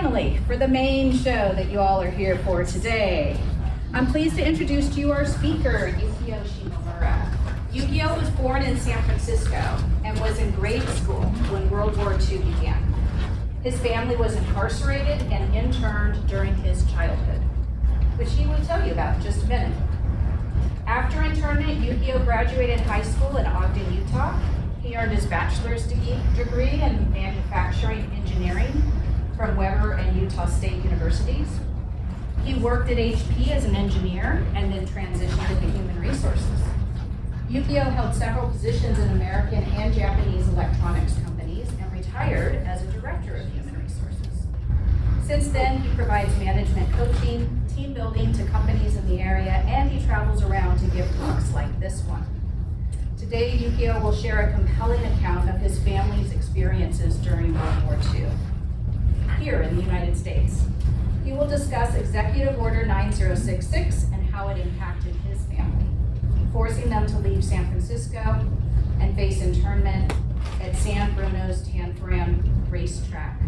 finally, for the main show that you all are here for today, I'm pleased to introduce to you our speaker, Yukio Shimomura. Yukio was born in San Francisco and was in grade school when World War II began. His family was incarcerated and interned during his childhood, which he will tell you about in just a minute. After internment, Yukio graduated high school in Ogden, Utah. He earned his bachelor's degree in manufacturing engineering from Weber and Utah State Universities. He worked at HP as an engineer and then transitioned into human resources. Yukio held several positions in American and Japanese electronics companies and retired as a director of human resources. Since then, he provides management coaching, team building to companies in the area, and he travels around to give talks like this one. Today, Yukio will share a compelling account of his family's experiences during World War II, here in the United States. He will discuss Executive Order 9066 and how it impacted his family, forcing them to leave San Francisco and face internment at San Bruno's Tanforan racetrack,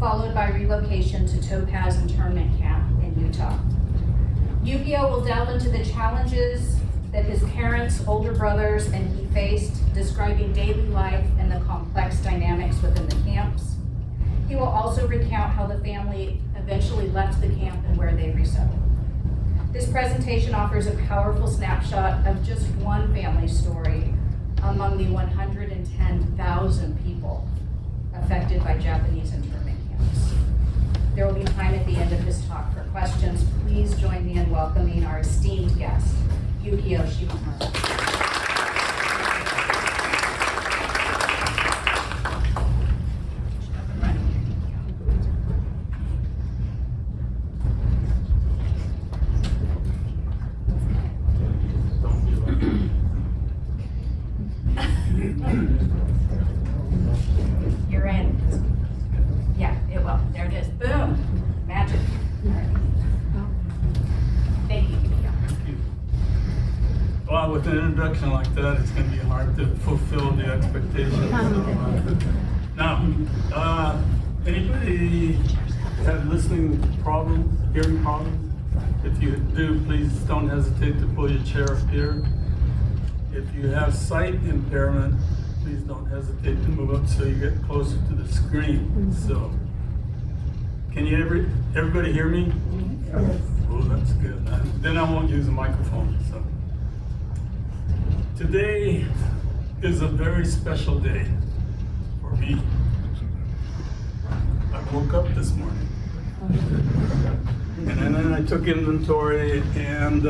followed by relocation to Topaz internment camp in Utah. Yukio will delve into the challenges that his parents, older brothers, and he faced, describing daily life and the complex dynamics within the camps. He will also recount how the family eventually left the camp and where they resettled. This presentation offers a powerful snapshot of just one family story among the 110,000 people affected by Japanese internment camps. There will be time at the end of his talk for questions. Please join me in welcoming our esteemed guest, Yukio Shimomura. You're in. Yeah, it will. There it is. Boom. Magic. All right. Thank you, Yukio. Well, with an introduction like that, it's going to be hard to fulfill the expectations. Now, anybody have listening problems, hearing problems? If you do, please don't hesitate to pull your chair up here. If you have sight impairment, please don't hesitate to move up so you get closer to the screen. So, can you everybody hear me? Yes. Oh, that's good. Then I won't use a microphone. So, today is a very special day for me. I woke up this morning, and then I took inventory, and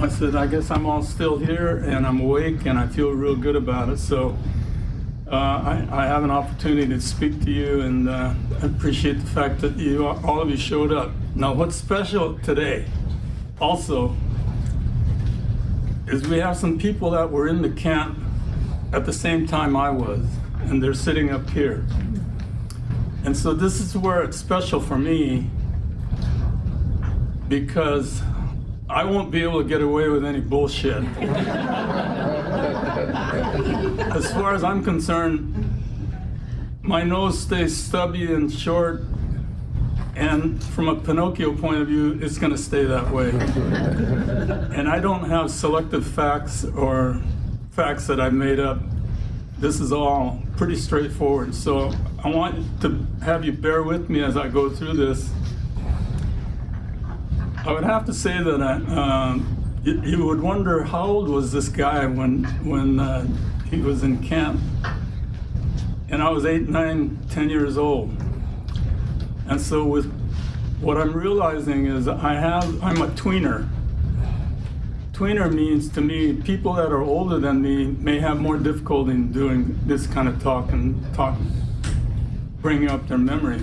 I said, I guess I'm all still here, and I'm awake, and I feel real good about it. So I have an opportunity to speak to you, and I appreciate the fact that all of you showed up. Now, what's special today also is we have some people that were in the camp at the same time I was, and they're sitting up here. And so this is where it's special for me, because I won't be able to get away with any bullshit. As far as I'm concerned, my nose stays stubby and short, and from a Pinocchio point of view, it's going to stay that way. And I don't have selective facts or facts that I've made up. This is all pretty straightforward. So I want to have you bear with me as I go through this. I would have to say that you would wonder how old was this guy when he was in camp. And I was 8, 9, 10 years old. And so with what I'm realizing is I'm a tweener. Tweener means to me, people that are older than me may have more difficulty in doing this kind of talk, bringing up their memory.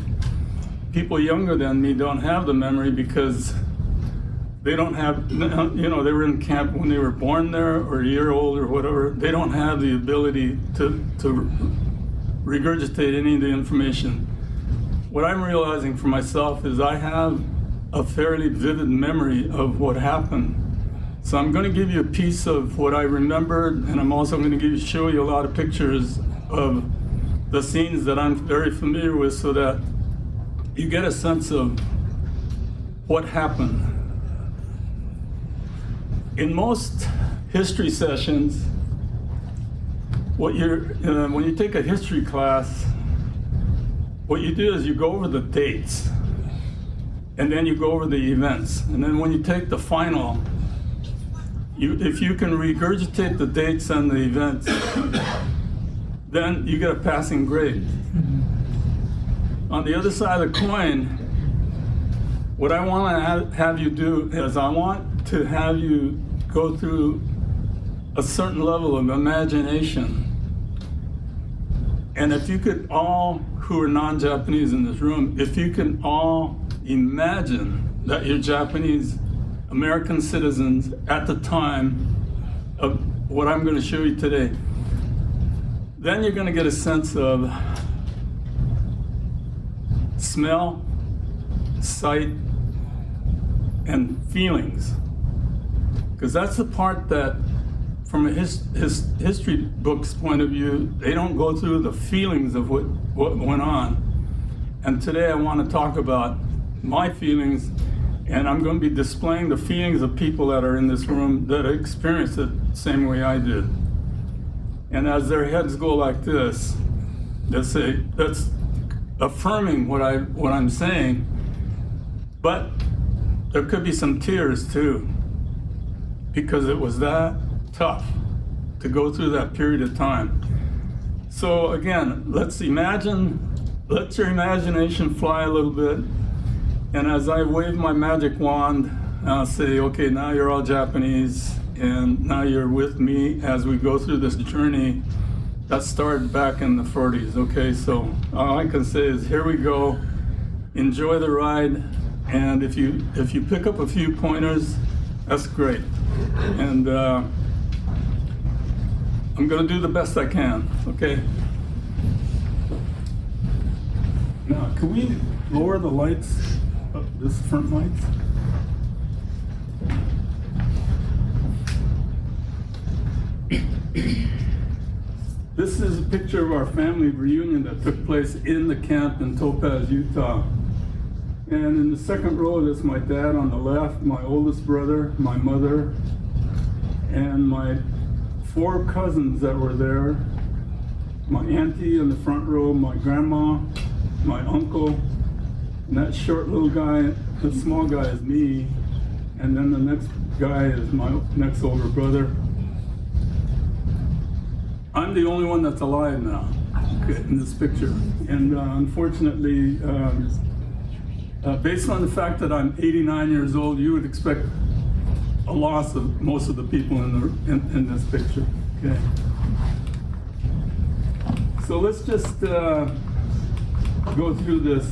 People younger than me don't have the memory because they don't have, they were in camp when they were born there or a year old or whatever. They don't have the ability to regurgitate any of the information. What I'm realizing for myself is I have a fairly vivid memory of what happened. So I'm going to give you a piece of what I remembered, and I'm also going to show you a lot of pictures of the scenes that I'm very familiar with, so that you get a sense of what happened. In most history sessions, when you take a history class, what you do is you go over the dates, and then you go over the events. And then when you take the final, if you can regurgitate the dates and the events, then you get a passing grade. On the other side of the coin, what I want to have you do is I want to have you go through a certain level of imagination. And if you could all, who are non-Japanese in this room, if you can all imagine that you're Japanese American citizens at the time of what I'm going to show you today, then you're going to get a sense of smell, sight, and feelings. Because that's the part that, from a history book's point of view, they don't go through the feelings of what went on. And today I want to talk about my feelings, and I'm going to be displaying the feelings of people that are in this room that experienced it the same way I did. And as their heads go like this, that's affirming what I'm saying, but there could be some tears too, because it was that tough to go through that period of time. So again, let your imagination fly a little bit, and as I wave my magic wand, I'll say, okay, now you're all Japanese, and now you're with me as we go through this journey that started back in the 40s. Okay, so all I can say is, here we go, enjoy the ride, and if you pick up a few pointers, that's great. And I'm gonna do the best I can, okay? Now, can we lower the lights, this front lights? This is a picture of our family reunion that took place in the camp in Topaz, Utah. And in the second row, there's my dad on the left, my oldest brother, my mother, and my 4 cousins that were there. My auntie in the front row, my grandma, my uncle, and that short little guy, the small guy is me, and then the next guy is my next older brother. I'm the only one that's alive now, okay, in this picture. And unfortunately, based on the fact that I'm 89 years old, you would expect a loss of most of the people in this picture. Okay. So let's just go through this.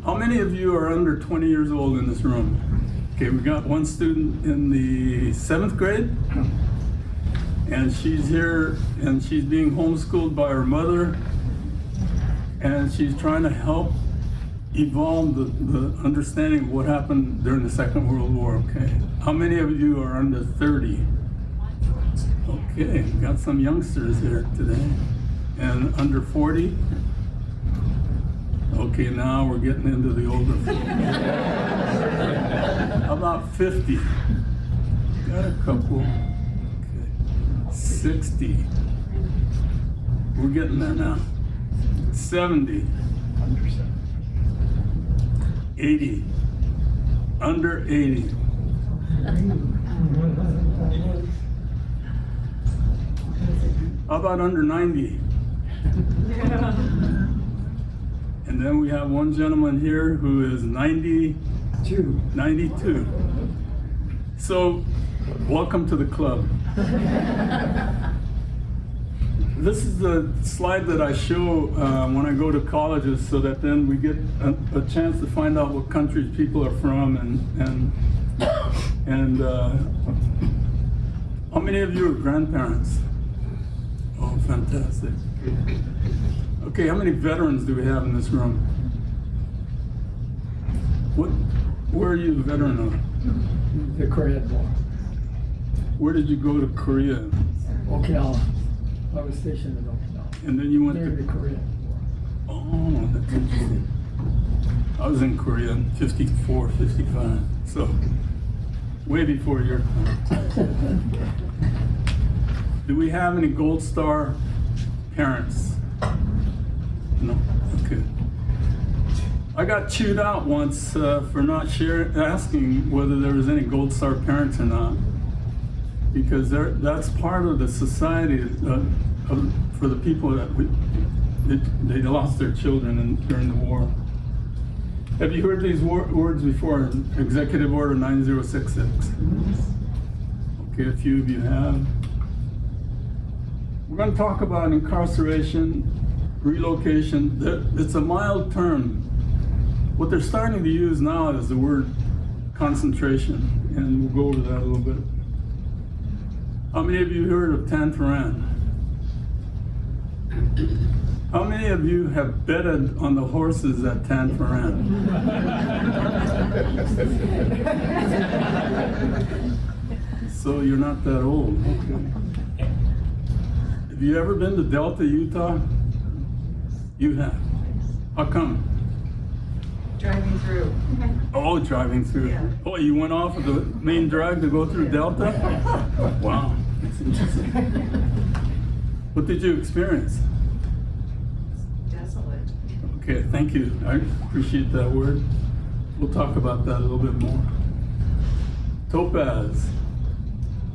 How many of you are under 20 years old in this room? Okay, we got one student in the 7th grade, and she's here, and she's being homeschooled by her mother, and she's trying to help evolve the understanding of what happened during the Second World War, okay? How many of you are under 30? Okay, we got some youngsters here today. And under 40? Okay, now we're getting into the older folks. How about 50? Got a couple. Okay. 60. We're getting there now. 70. 80. Under 80. How about under 90? And then we have one gentleman here who is 92. 92. So, welcome to the club. This is the slide that I show when I go to colleges, so that then we get a chance to find out what countries people are from, and how many of you are grandparents? Oh, fantastic. Okay, how many veterans do we have in this room? Where are you a veteran of? The Korean War. Where did you go to Korea? Okinawa. I was stationed in Okinawa. And then you went During to the Korean War. That's interesting. I was in Korea in 54, 55, so way before your time. Do we have any Gold Star parents? No? Okay. I got chewed out once for not asking whether there was any Gold Star parents or not, because that's part of the society for the people that they lost their children during the war. Have you heard these words before? Executive Order 9066. Okay, a few of you have. We're going to talk about incarceration, relocation. It's a mild term. What they're starting to use now is the word concentration, and we'll go over that a little bit. How many of you heard of Tanforan? How many of you have betted on the horses at Tanforan? So you're not that old. Okay. Have you ever been to Delta, Utah? You have. How come? Driving through. Oh, driving through. Yeah. Oh, you went off of the main drag to go through Delta? Wow, that's interesting. What did you experience? Desolate. Okay, thank you. I appreciate that word. We'll talk about that a little bit more. Topaz,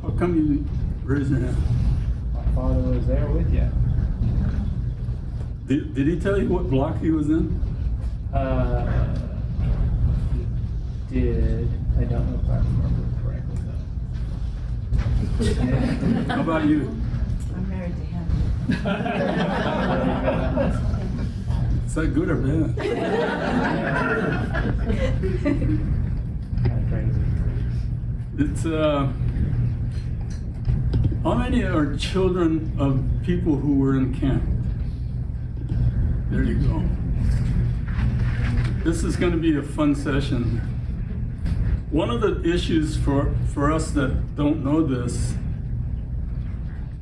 how come you raised your hand? My father was there with you. Did he tell you what block he was in? He did. I don't know if I remember correctly though. How about you? I'm married to him. Is that good or bad? Kind of crazy. It's how many are children of people who were in camp? There you go. This is going to be a fun session. One of the issues for us that don't know this,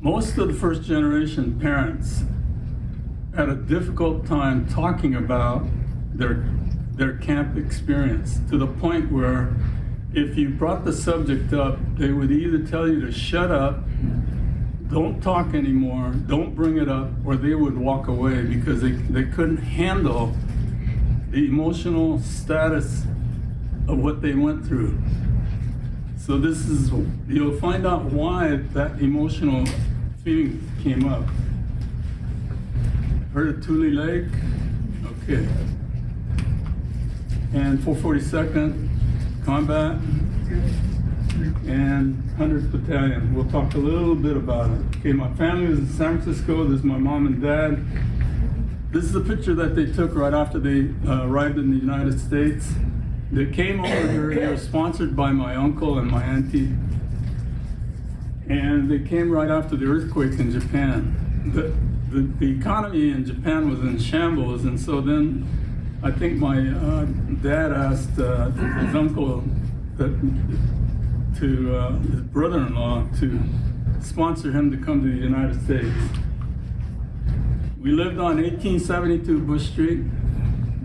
most of the first generation parents had a difficult time talking about their camp experience, to the point where if you brought the subject up, they would either tell you to shut up, don't talk anymore, don't bring it up, or they would walk away because they couldn't handle the emotional status of what they went through. So this is, you'll find out why that emotional feeling came up. Heard of Tule Lake? Okay. And 442nd Combat and 100th Battalion. We'll talk a little bit about it. Okay, my family was in San Francisco. This is my mom and dad. This is a picture that they took right after they arrived in the United States. They came over here, they were sponsored by my uncle and my auntie. And they came right after the earthquake in Japan. The economy in Japan was in shambles, and so then I think my dad asked his uncle his brother-in-law to sponsor him to come to the United States. We lived on 1872 Bush Street.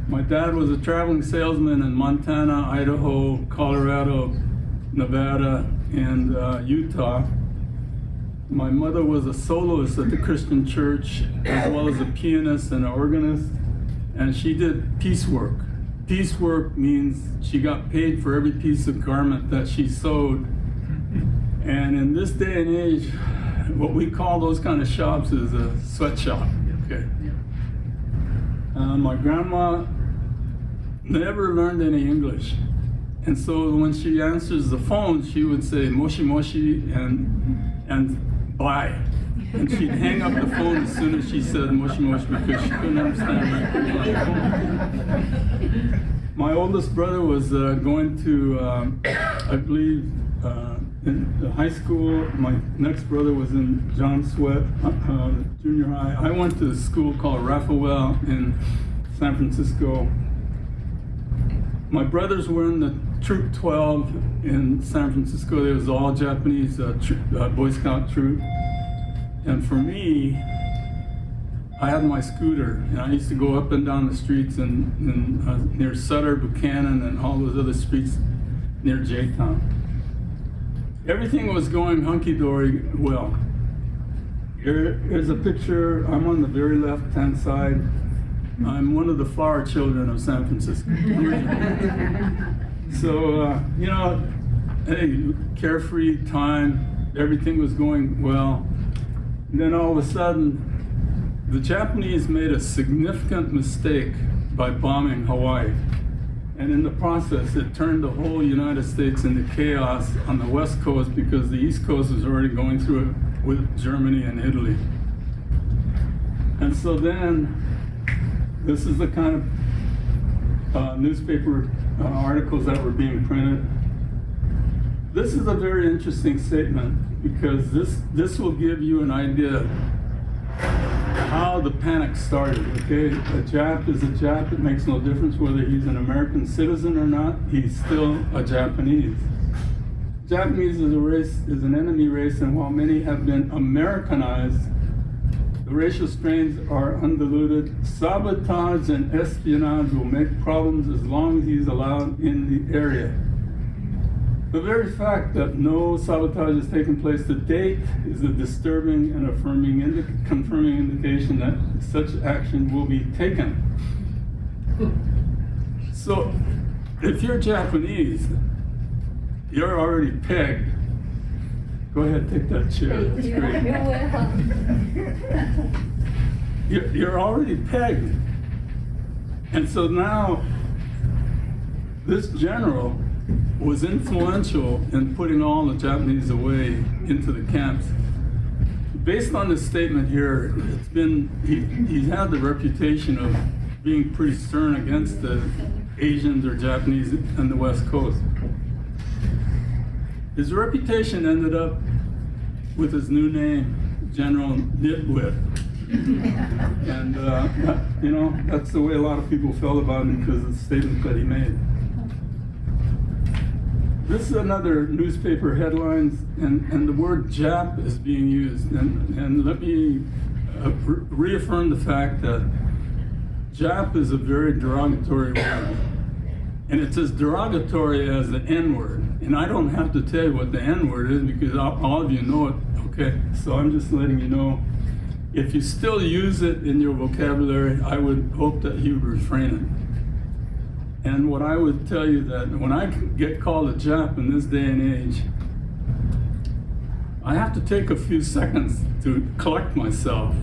My dad was a traveling salesman in Montana, Idaho, Colorado, Nevada, and Utah. My mother was a soloist at the Christian church, as well as a pianist and an organist, and she did piecework. Piecework means she got paid for every piece of garment that she sewed. And in this day and age, what we call those kind of shops is a sweatshop. Okay. My grandma never learned any English. And so when she answers the phone, she would say moshi moshi and bye. And she'd hang up the phone as soon as she said moshi moshi because she couldn't understand me. My oldest brother was going to, I believe, in the high school. My next brother was in John Sweat junior high. I went to a school called Raphael in San Francisco. My brothers were in the Troop 12 in San Francisco. There was all Japanese Boy Scout troop. And for me, I had my scooter, and I used to go up and down the streets in near Sutter, Buchanan, and all those other streets near J-Town. Everything was going hunky-dory well. Here's a picture. I'm on the very left-hand side. I'm one of the flower children of San Francisco. So, you know, hey, carefree time, everything was going well. And then all of a sudden, the Japanese made a significant mistake by bombing Hawaii. And in the process, it turned the whole United States into chaos on the West Coast because the East Coast was already going through it with Germany and Italy. And so then, this is the kind of newspaper articles that were being printed. This is a very interesting statement because this will give you an idea how the panic started, okay? A Jap is a Jap. It makes no difference whether he's an American citizen or not. He's still a Japanese. Japanese as a race is an enemy race, and while many have been Americanized, the racial strains are undiluted. Sabotage and espionage will make problems as long as he's allowed in the area. The very fact that no sabotage has taken place to date is a disturbing and confirming indication that such action will be taken. So, if you're Japanese, you're already pegged. Go ahead, take that chair. That's great. You're already pegged. And so now, this general was influential in putting all the Japanese away into the camps. Based on this statement here, he's had the reputation of being pretty stern against the Asians or Japanese on the West Coast. His reputation ended up with his new name, General Nitwit. And, you know, that's the way a lot of people felt about him because of the statement that he made. This is another newspaper headlines, and the word Jap is being used. And let me reaffirm the fact that Jap is a very derogatory word. And it's as derogatory as the N-word. And I don't have to tell you what the N-word is because all of you know it. Okay, so I'm just letting you know. If you still use it in your vocabulary, I would hope that you would refrain it. And what I would tell you that when I get called a Jap in this day and age, I have to take a few seconds to collect myself.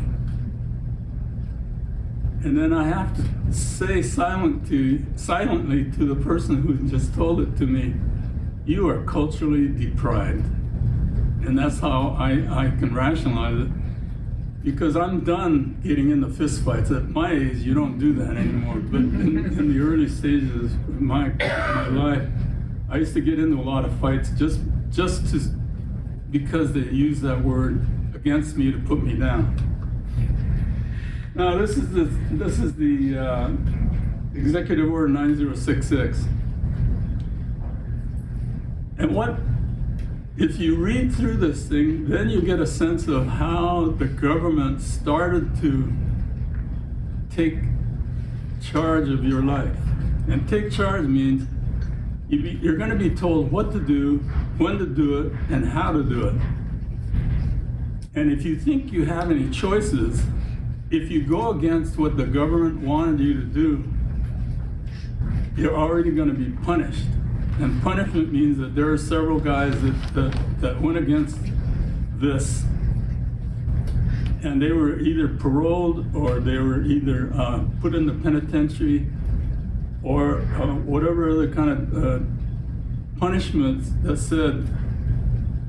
And then I have to say silently to the person who just told it to me, you are culturally deprived. And that's how I can rationalize it. Because I'm done getting into fistfights. At my age, you don't do that anymore. But in the early stages of my life, I used to get into a lot of fights just because they used that word against me to put me down. Now this is the Executive Order 9066. And if you read through this thing, then you get a sense of how the government started to take charge of your life. And take charge means you're going to be told what to do, when to do it, and how to do it. And if you think you have any choices, if you go against what the government wanted you to do, you're already going to be punished. And punishment means that there are several guys that went against this, and they were either paroled or they were either put in the penitentiary or whatever other kind of punishments that said,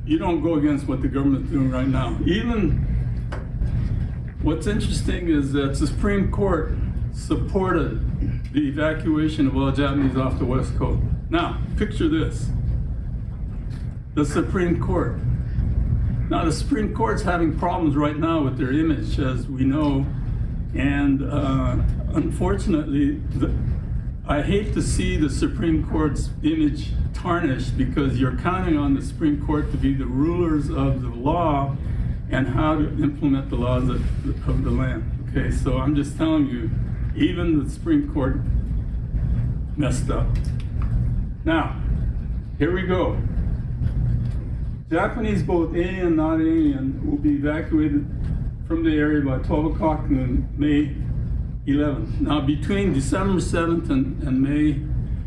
you don't go against what the government's doing right now. Even what's interesting is that the Supreme Court supported the evacuation of all Japanese off the West Coast. Now, picture this. The Supreme Court. Now, the Supreme Court's having problems right now with their image, as we know. And unfortunately, I hate to see the Supreme Court's image tarnished because you're counting on the Supreme Court to be the rulers of the law and how to implement the laws of the land, Okay, so I'm just telling you, even the Supreme Court messed up. Now, here we go. Japanese, both alien and non-alien, will be evacuated from the area by 12 o'clock on May 11th. Now, between December 7th and May,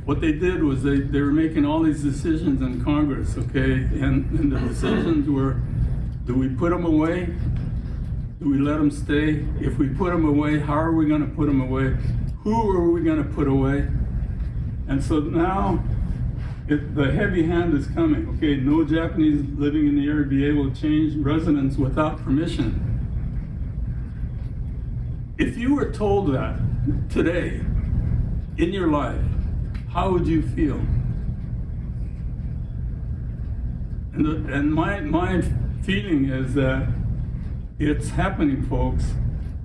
what they did was they were making all these decisions in Congress, okay? And the decisions were, do we put them away? Do we let them stay? If we put them away, how are we gonna put them away? Who are we gonna put away? And so now, the heavy hand is coming, okay? No Japanese living in the area be able to change residence without permission. If you were told that today in your life, how would you feel? And my feeling is that it's happening, folks.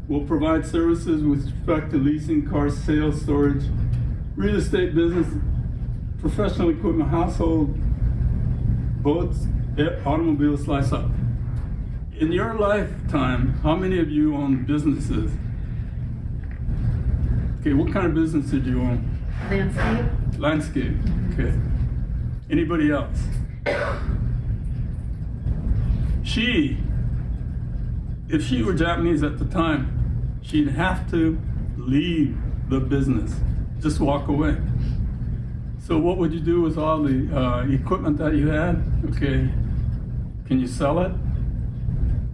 We'll provide services with respect to leasing, cars, sales, storage, real estate business, professional equipment, household, boats, automobiles, slice up. In your lifetime, how many of you own businesses? Okay, what kind of business did you own? Landscape. Landscape, okay. Anybody else? If she were Japanese at the time, she'd have to leave the business, just walk away. So what would you do with all the equipment that you had? Okay, can you sell it?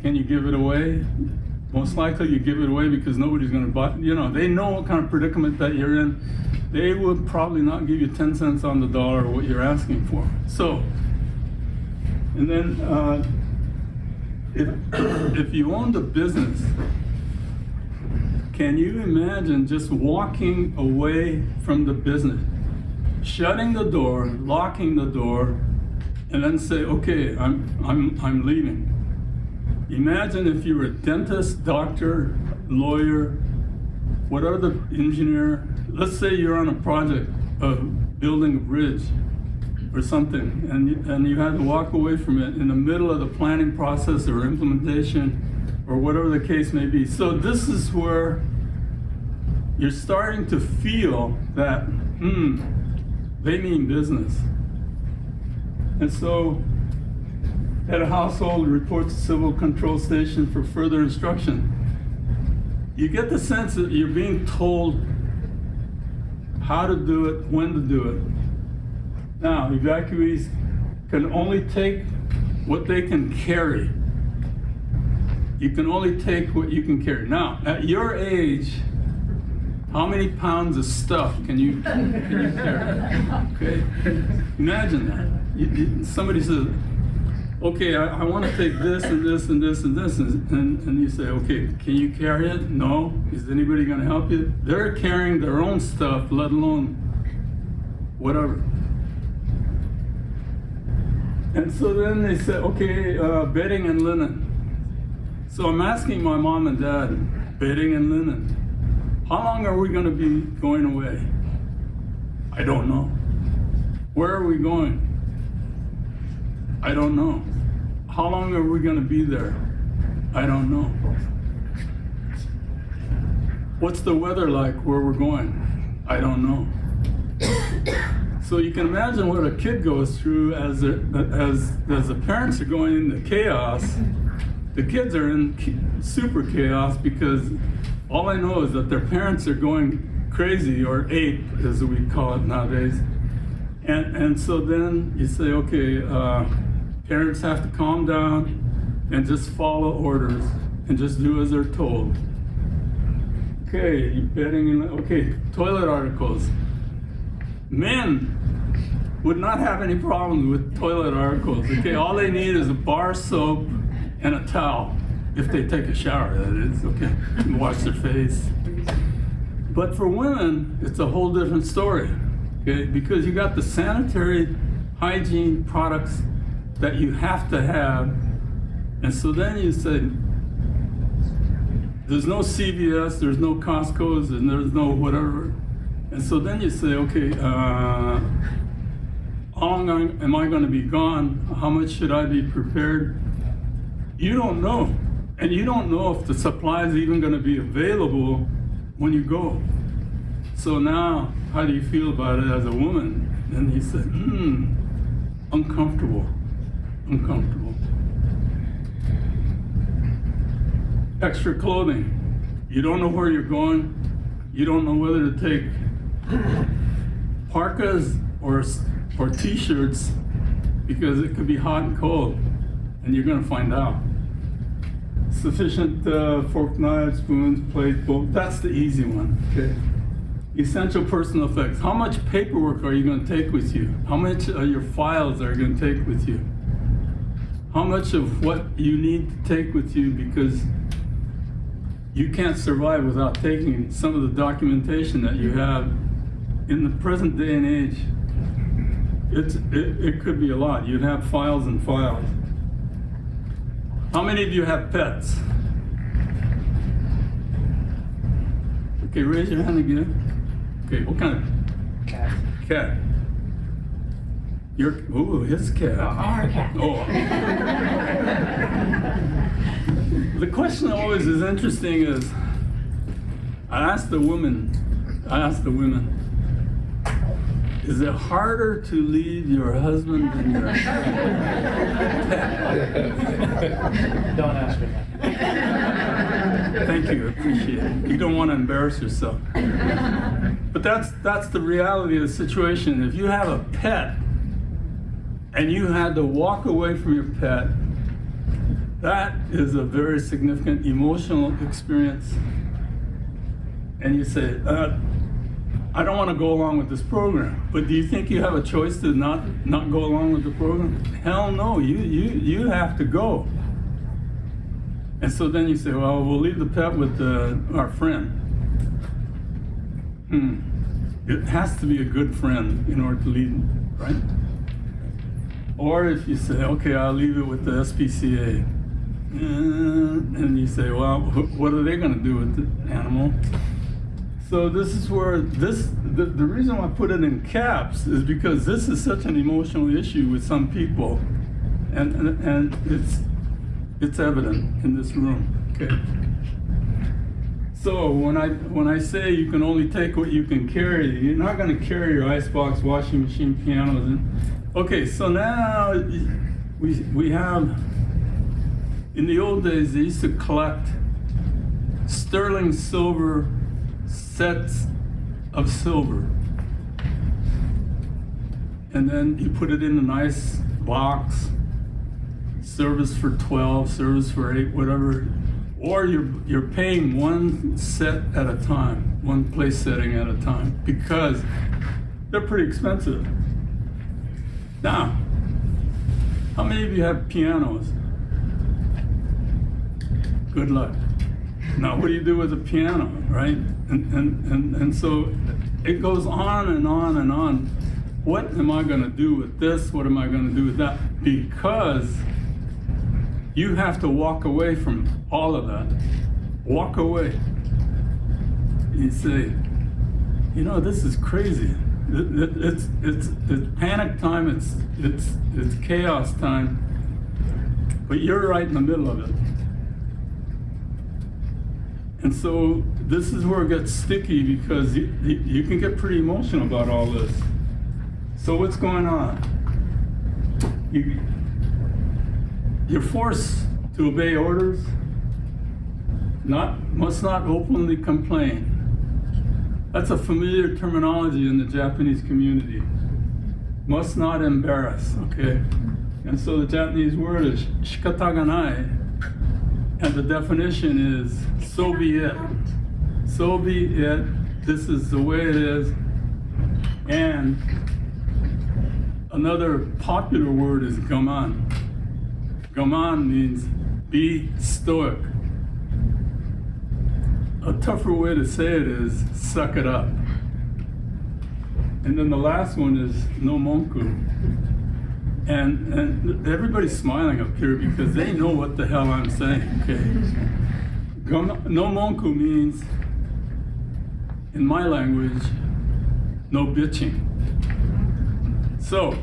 Can you give it away? Most likely you give it away because nobody's gonna buy, they know what kind of predicament that you're in. They would probably not give you 10 cents on the dollar what you're asking for. So, and then if you owned a business, can you imagine just walking away from the business, shutting the door, locking the door, and then say, okay, I'm leaving. Imagine if you were a dentist, doctor, lawyer, what other engineer, let's say you're on a project of building a bridge or something, and you had to walk away from it in the middle of the planning process or implementation or whatever the case may be. So this is where you're starting to feel that, they mean business. And so, head of household reports to civil control station for further instruction. You get the sense that you're being told how to do it, when to do it. Now, evacuees can only take what they can carry. You can only take what you can carry. Now, at your age, how many pounds of stuff can you carry? Okay, imagine that. Somebody says, okay, I want to take this and this and this and this, and you say, okay, can you carry it? No. Is anybody going to help you? They're carrying their own stuff, let alone whatever. And so then they said, okay, bedding and linen. So I'm asking my mom and dad, bedding and linen. How long are we going to be going away? I don't know. Where are we going? I don't know. How long are we going to be there? I don't know. What's the weather like where we're going? I don't know. So you can imagine what a kid goes through as the parents are going into chaos. The kids are in super chaos because all I know is that their parents are going crazy, or ape as we call it nowadays. And so then you say, okay, parents have to calm down and just follow orders and just do as they're told. Okay, bedding in, okay, toilet articles. Men would not have any problems with toilet articles. Okay, all they need is a bar soap and a towel. If they take a shower, that is, okay, and wash their face. But for women, it's a whole different story, okay? Because you got the sanitary hygiene products that you have to have. And so then you say, there's no CVS, there's no Costco's, and there's no whatever. And so then you say, okay, how long am I going to be gone? How much should I be prepared? You don't know. And you don't know if the supply is even going to be available when you go. So now, how do you feel about it as a woman? And he said, uncomfortable, uncomfortable. Extra clothing. You don't know where you're going. You don't know whether to take parkas or t-shirts because it could be hot and cold, and you're going to find out. Sufficient fork, knives, spoons, plate, bowl. That's the easy one. Okay. Essential personal effects. How much paperwork are you going to take with you? How much of your files are you going to take with you? How much of what you need to take with you, because you can't survive without taking some of the documentation that you have in the present day and age. It could be a lot. You'd have files and files. How many of you have pets? Okay, raise your hand again. Okay, what kind of Cat. cat? His cat. Our cat. Oh. The question always is interesting is, I asked the women, is it harder to leave your husband than your pet? Don't ask her that. Thank you, appreciate it. You don't want to embarrass yourself. But that's the reality of the situation. If you have a pet and you had to walk away from your pet, that is a very significant emotional experience. And you say, I don't want to go along with this program. But do you think you have a choice to not go along with the program? Hell no, you have to go. And so then you say, well, we'll leave the pet with our friend. It has to be a good friend in order to lead, right? Or if you say, okay, I'll leave it with the SPCA. And you say, well, what are they going to do with the animal? So this is where the reason why I put it in caps is because this is such an emotional issue with some people, and it's evident in this room. Okay. So when I say you can only take what you can carry, you're not going to carry your icebox, washing machine, pianos. Okay, so now we have. In the old days, they used to collect sterling silver sets of silver. And then you put it in a nice box, service for 12, service for 8, whatever. Or you're paying one set at a time, one place setting at a time, because they're pretty expensive. Now, how many of you have pianos? Good luck. Now, what do you do with a piano, right? And so it goes on and on and on. What am I going to do with this? What am I going to do with that? Because you have to walk away from all of that. Walk away. You say, you know, this is crazy. It's panic time. It's chaos time. But you're right in the middle of it. And so this is where it gets sticky, because you can get pretty emotional about all this. So what's going on? You're forced to obey orders, must not openly complain. That's a familiar terminology in the Japanese community. Must not embarrass, okay? And so the Japanese word is shikata ga nai. And the definition is, so be it. So be it. This is the way it is. And another popular word is gaman. Gaman means be stoic. A tougher way to say it is suck it up. And then the last one is no monku. And everybody's smiling up here because they know what the hell I'm saying, okay? No monku means, in my language, no bitching. So,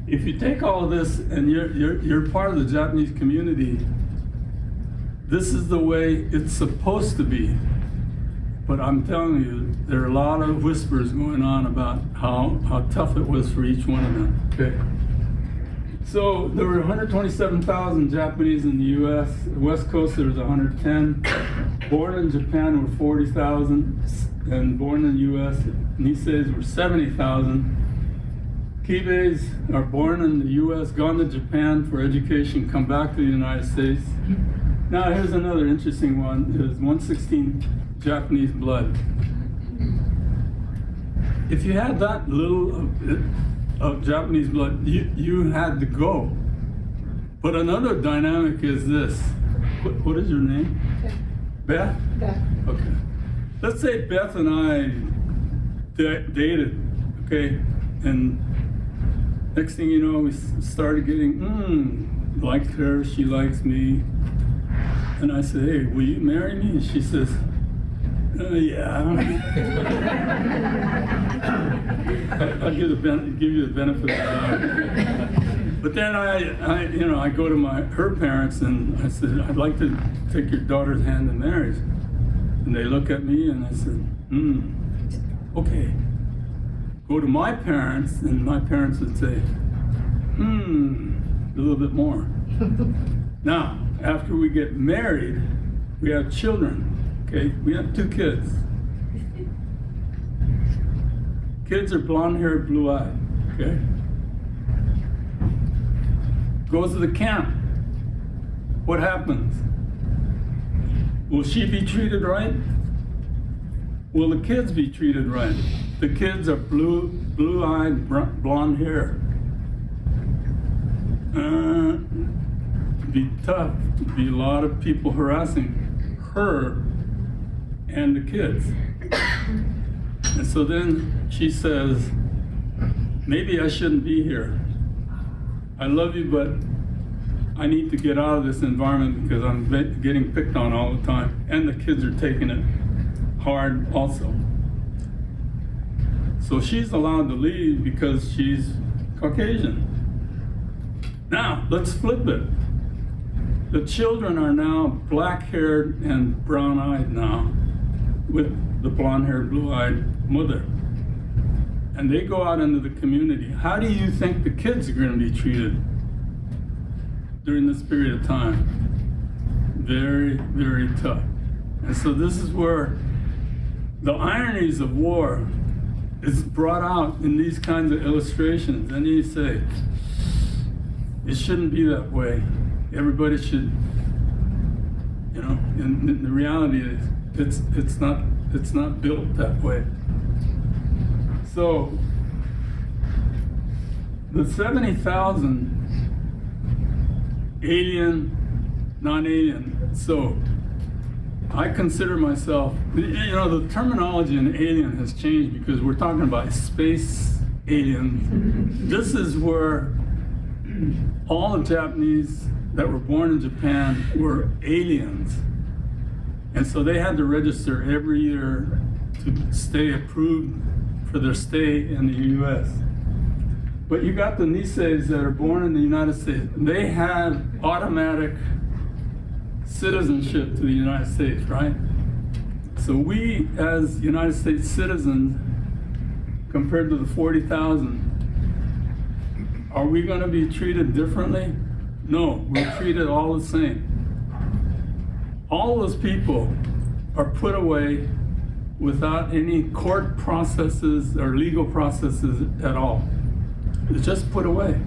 if you take all of this and you're part of the Japanese community, this is the way it's supposed to be. But I'm telling you, there are a lot of whispers going on about how tough it was for each one of them. Okay. So there were 127,000 Japanese in the U.S. The West Coast there was 110. Born in Japan were 40,000, and born in the U.S. Niseis were 70,000. Kibes are born in the U.S., gone to Japan for education, come back to the United States. Now here's another interesting one. There's 116 Japanese blood. If you had that little of Japanese blood, you had to go. But another dynamic is this. What is your name? Beth? Beth. Okay. Let's say Beth and I dated, okay? And next thing you know, we started getting, like her, she likes me. And I said, hey, will you marry me? And she says, yeah. I'll give you the benefit of the doubt. But then I go to her parents and I said, I'd like to take your daughter's hand in marriage. And they look at me and I said, okay. Go to my parents and my parents would say, a little bit more. Now, after we get married, we have children. Okay, we have 2 kids. Kids are blonde-haired, blue-eyed. Okay. Goes to the camp. What happens? Will she be treated right? Will the kids be treated right? The kids are blue-eyed, blonde hair. It'd be tough. It'd be a lot of people harassing her and the kids. And so then she says, maybe I shouldn't be here. I love you, but I need to get out of this environment because I'm getting picked on all the time. And the kids are taking it hard also. So she's allowed to leave because she's Caucasian. Now, let's flip it. The children are now black-haired and brown-eyed now, with the blonde-haired, blue-eyed mother. And they go out into the community. How do you think the kids are going to be treated during this period of time? Very, very tough. And so this is where the ironies of war is brought out in these kinds of illustrations. And you say, it shouldn't be that way. Everybody should, and the reality is, it's not built that way. So the 70,000 alien, non-alien. So I consider myself, the terminology in alien has changed because we're talking about space aliens. This is where all the Japanese that were born in Japan were aliens. And so they had to register every year to stay approved for their stay in the U.S. But you got the Niseis that are born in the United States. They have automatic citizenship to the United States, right? So we, as United States citizens, compared to the 40,000, are we going to be treated differently? No, we're treated all the same. All those people are put away without any court processes or legal processes at all. It's just put away.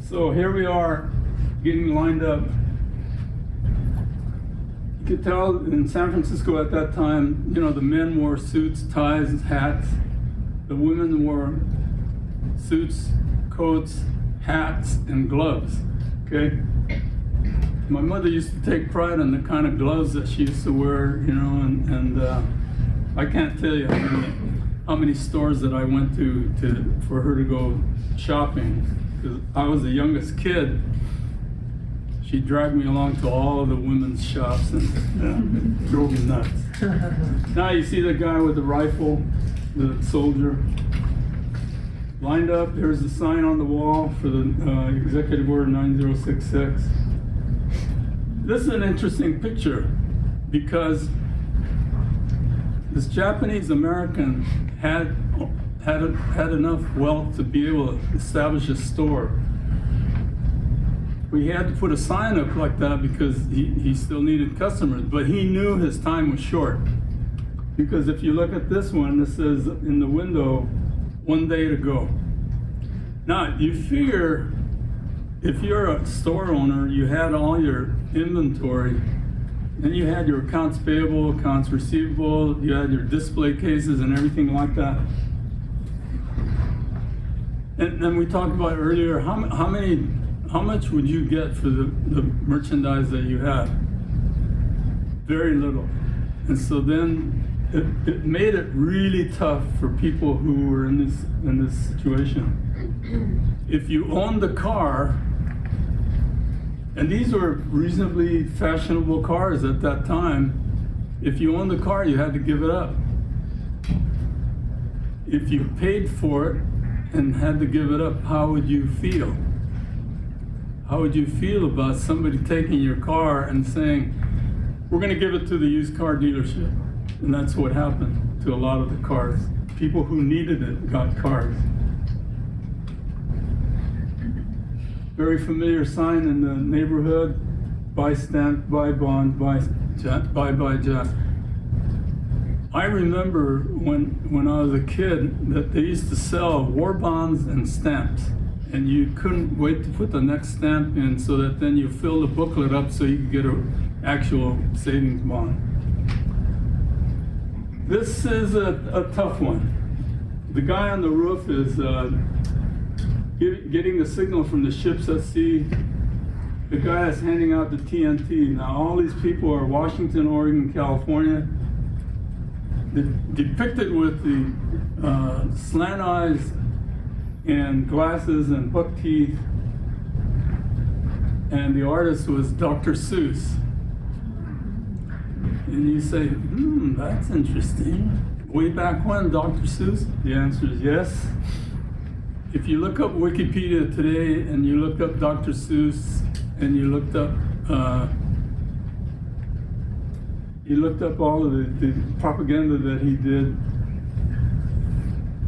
So here we are getting lined up. You could tell in San Francisco at that time, the men wore suits, ties, hats. The women wore suits, coats, hats, and gloves, okay? My mother used to take pride in the kind of gloves that she used to wear, and I can't tell you how many stores that I went to for her to go shopping. Because I was the youngest kid. She dragged me along to all of the women's shops and drove me nuts. Now you see the guy with the rifle, the soldier, lined up. There's a sign on the wall for the Executive Order 9066. This is an interesting picture because this Japanese American had enough wealth to be able to establish a store. We had to put a sign up like that because he still needed customers, but he knew his time was short. Because if you look at this one, it says in the window, 1 day to go. Now, you figure if you're a store owner, you had all your inventory, then you had your accounts payable, accounts receivable, you had your display cases and everything like that. And then we talked about earlier, how much would you get for the merchandise that you had? Very little. And so then it made it really tough for people who were in this situation. If you owned the car, and these were reasonably fashionable cars at that time, if you owned the car, you had to give it up. If you paid for it and had to give it up, how would you feel? How would you feel about somebody taking your car and saying, we're going to give it to the used car dealership? And that's what happened to a lot of the cars. People who needed it got cars. Very familiar sign in the neighborhood, buy stamp, buy bond, buy jet. I remember when I was a kid that they used to sell war bonds and stamps, and you couldn't wait to put the next stamp in so that then you fill the booklet up so you could get an actual savings bond. This is a tough one. The guy on the roof is getting the signal from the ships at sea. The guy is handing out the TNT. Now all these people are Washington, Oregon, California. Depicted with the slant eyes and glasses and buck teeth. And the artist was Dr. Seuss. And you say, that's interesting. Way back when, Dr. Seuss? The answer is yes. If you look up Wikipedia today and you look up Dr. Seuss and you looked up all of the propaganda that he did,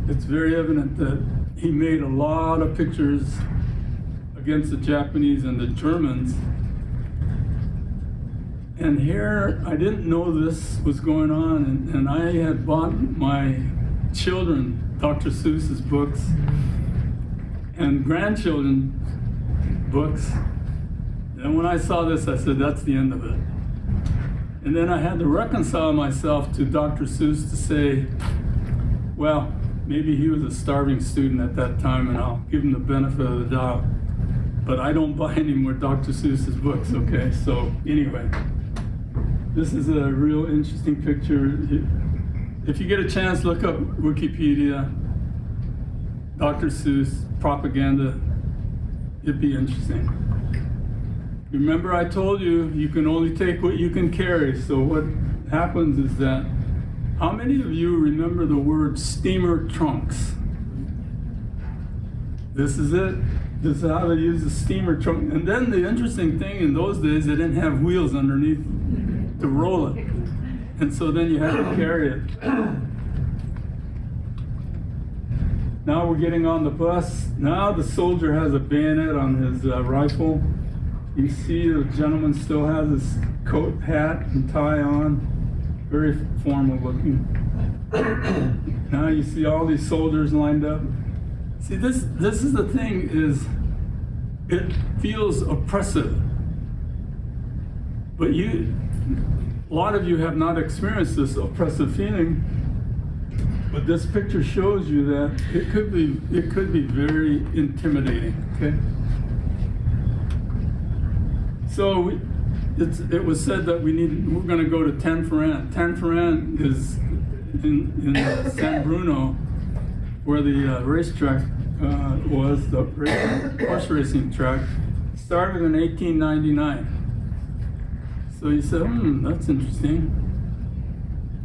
it's very evident that he made a lot of pictures against the Japanese and the Germans. And here, I didn't know this was going on, and I had bought my children Dr. Seuss's books and grandchildren books. And when I saw this, I said, that's the end of it. And then I had to reconcile myself to Dr. Seuss to say, well, maybe he was a starving student at that time, and I'll give him the benefit of the doubt. But I don't buy any more Dr. Seuss's books, okay? So anyway, this is a real interesting picture. If you get a chance, look up Wikipedia, Dr. Seuss, propaganda. It'd be interesting. Remember I told you, you can only take what you can carry. So what happens is that, how many of you remember the word steamer trunks? This is it. This is how they use the steamer trunk. And then the interesting thing, in those days, they didn't have wheels underneath to roll it. And so then you had to carry it. Now we're getting on the bus. Now the soldier has a bayonet on his rifle. You see the gentleman still has his coat, hat, and tie on. Very formal looking. Now you see all these soldiers lined up. See, this is the thing, is it feels oppressive. But a lot of you have not experienced this oppressive feeling. But this picture shows you that it could be very intimidating. Okay. So it was said that we're going to go to Tanforan. Tanforan is in San Bruno, where the racetrack was, the horse racing track. Started in 1899. So you said, that's interesting.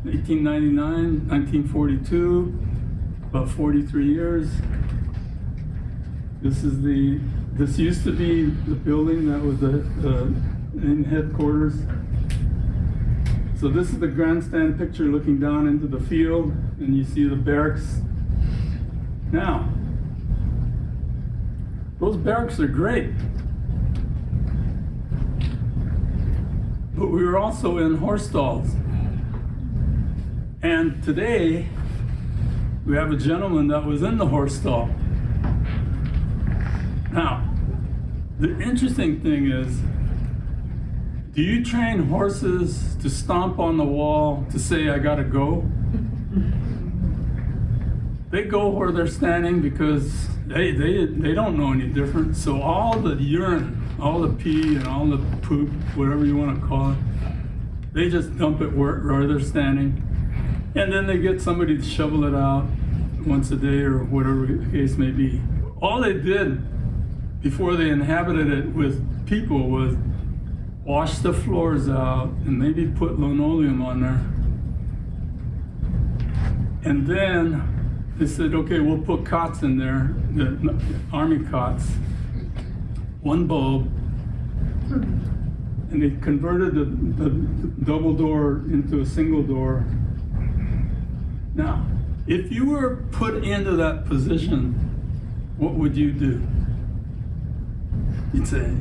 1899, 1942, about 43 years. This used to be the building that was in headquarters. So this is the grandstand picture looking down into the field, and you see the barracks. Now, those barracks are great. But we were also in horse stalls. And today, we have a gentleman that was in the horse stall. Now, the interesting thing is, do you train horses to stomp on the wall to say, I gotta go? They go where they're standing because they don't know any different. So all the urine, all the pee and all the poop, whatever you want to call it, they just dump it where they're standing. And then they get somebody to shovel it out once a day or whatever the case may be. All they did before they inhabited it with people was wash the floors out and maybe put linoleum on there. And then they said, okay, we'll put cots in there, the army cots, one bulb, and they converted the double door into a single door. Now, if you were put into that position, what would you do? You'd say,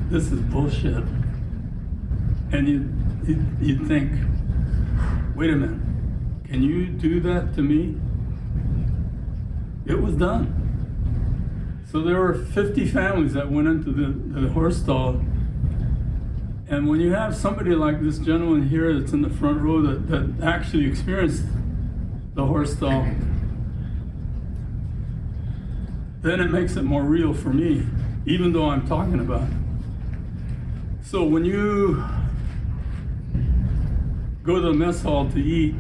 this is bullshit. And you'd think, wait a minute, can you do that to me? It was done. So there were 50 families that went into the horse stall. And when you have somebody like this gentleman here that's in the front row that actually experienced the horse stall, then it makes it more real for me, even though I'm talking about it. So when you go to the mess hall to eat,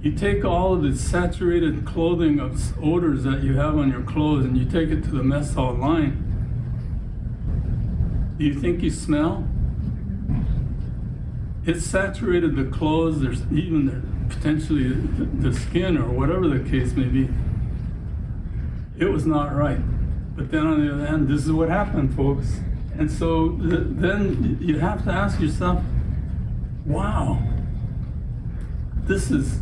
you take all of the saturated clothing of odors that you have on your clothes and you take it to the mess hall line. Do you think you smell? It's saturated the clothes, there's even potentially the skin or whatever the case may be. It was not right. But then on the other hand, this is what happened, folks. And so then you have to ask yourself, wow, this is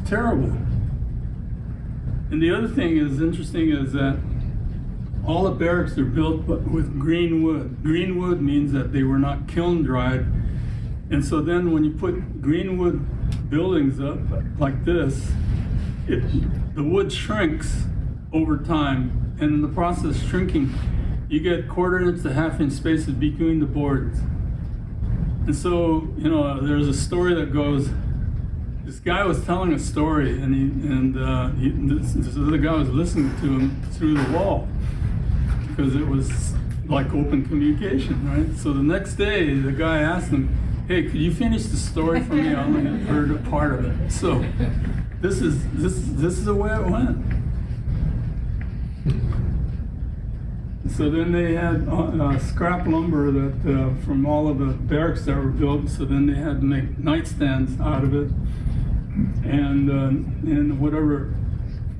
terrible. And the other thing is interesting is that all the barracks are built with green wood. Green wood means that they were not kiln dried. And so then when you put green wood buildings up like this, the wood shrinks over time. And in the process of shrinking, you get 1/4 inch to 1/2 inch spaces between the boards. And so, there's a story that goes, this guy was telling a story, and this other guy was listening to him through the wall because it was like open communication, right? So the next day, the guy asked him, "Hey, could you finish the story for me? I only heard a part of it." So this is the way it went. So then they had scrap lumber that from all of the barracks that were built. So then they had to make nightstands out of it, and whatever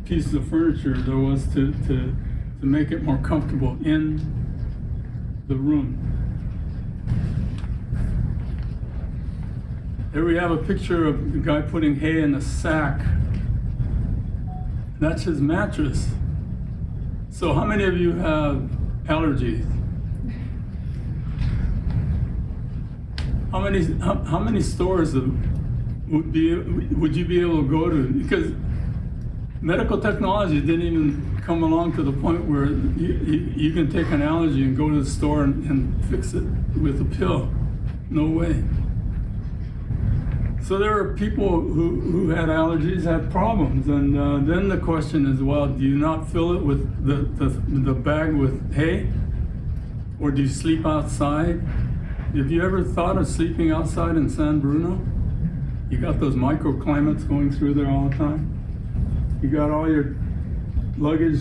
pieces of furniture there was to make it more comfortable in the room. Here we have a picture of the guy putting hay in a sack. That's his mattress. So how many of you have allergies? How many stores would you be able to go to? Because medical technology didn't even come along to the point where you can take an allergy and go to the store and fix it with a pill. No way. So there are people who had allergies, had problems, and then the question is, well, do you not fill it with the bag with hay? Or do you sleep outside? Have you ever thought of sleeping outside in San Bruno? You got those microclimates going through there all the time. You got all your luggage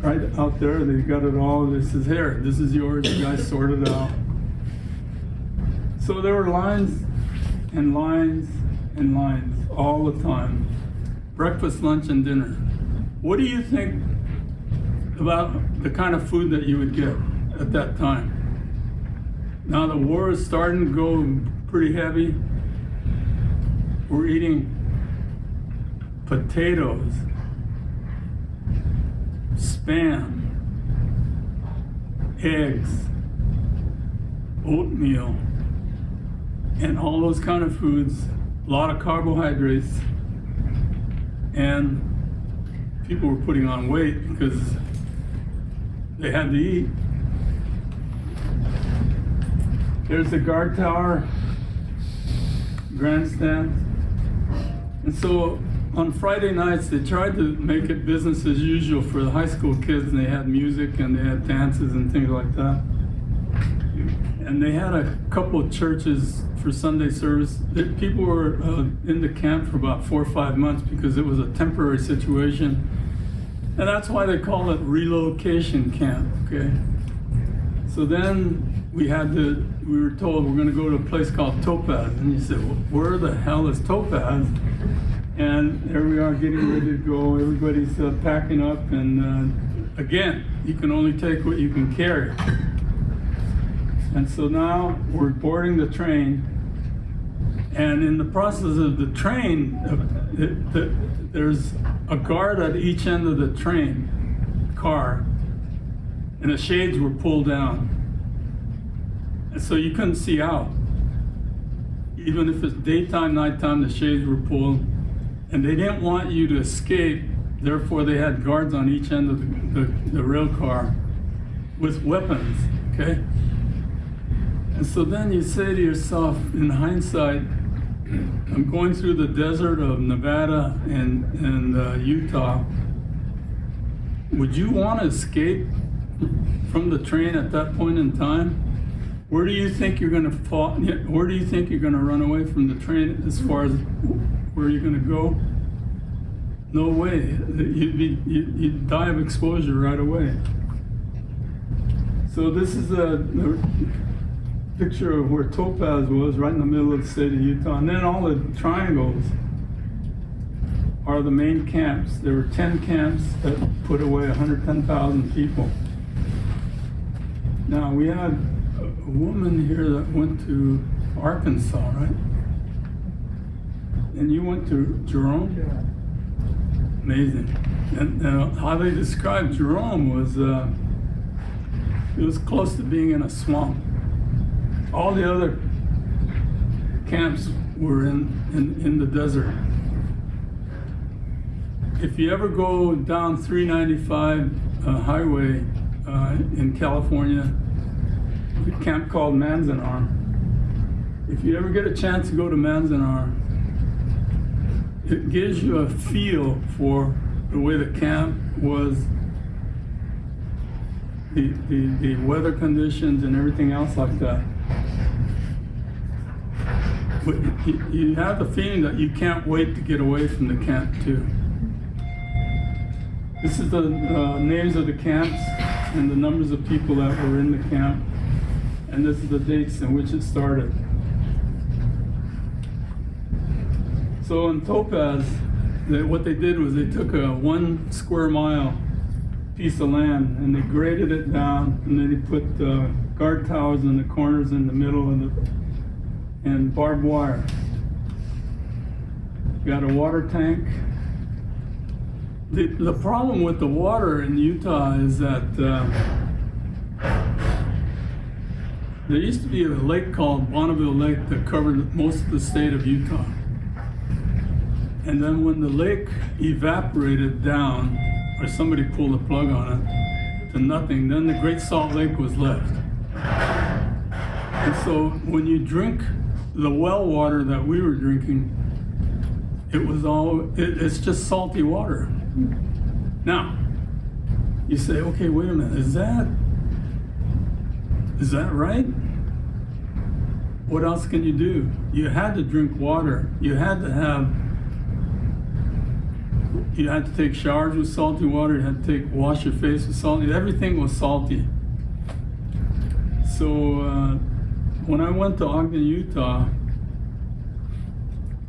right out there. They got it all. This is here. This is yours. You guys sort it out. So there were lines and lines and lines all the time. Breakfast, lunch, and dinner. What do you think about the kind of food that you would get at that time? Now the war is starting to go pretty heavy. We're eating potatoes, Spam, eggs, oatmeal, and all those kind of foods, a lot of carbohydrates, and people were putting on weight because they had to eat. There's the guard tower, grandstand. And so on Friday nights, they tried to make it business as usual for the high school kids, and they had music and they had dances and things like that. And they had a couple of churches for Sunday service. People were in the camp for about 4 or 5 months because it was a temporary situation. And that's why they call it relocation camp, okay? So then we were told we're gonna go to a place called Topaz. And you said, well, where the hell is Topaz? And there we are getting ready to go. Everybody's packing up. And again, you can only take what you can carry. And so now we're boarding the train. And in the process of the train, there's a guard at each end of the train car, and the shades were pulled down. And so you couldn't see out. Even if it's daytime, nighttime, the shades were pulled. And they didn't want you to escape, therefore they had guards on each end of the rail car with weapons, okay? And so then you say to yourself, in hindsight, I'm going through the desert of Nevada and Utah. Would you want to escape from the train at that point in time? Where do you think you're going to fall? Where do you think you're going to run away from the train as far as where you're going to go? No way. You'd die of exposure right away. So this is a picture of where Topaz was, right in the middle of the state of Utah. And then all the triangles are the main camps. There were 10 camps that put away 110,000 people. Now we had a woman here that went to Arkansas, right? And you went to Jerome? Amazing. And how they described Jerome was, it was close to being in a swamp. All the other camps were in the desert. If you ever go down 395 highway in California, a camp called Manzanar. If you ever get a chance to go to Manzanar, it gives you a feel for the way the camp was, the weather conditions and everything else like that. But you have the feeling that you can't wait to get away from the camp too. This is the names of the camps and the numbers of people that were in the camp. And this is the dates in which it started. So in Topaz, what they did was they took a 1 square mile piece of land and they graded it down, and then they put guard towers in the corners in the middle and barbed wire. You got a water tank. The problem with the water in Utah is that there used to be a lake called Bonneville Lake that covered most of the state of Utah. And then when the lake evaporated down, or somebody pulled a plug on it to nothing, then the Great Salt Lake was left. And so when you drink the well water that we were drinking, it's just salty water. Now, you say, okay, wait a minute, is that right? What else can you do? You had to drink water. You had to take showers with salty water. You had to wash your face with salty. Everything was salty. So when I went to Ogden, Utah,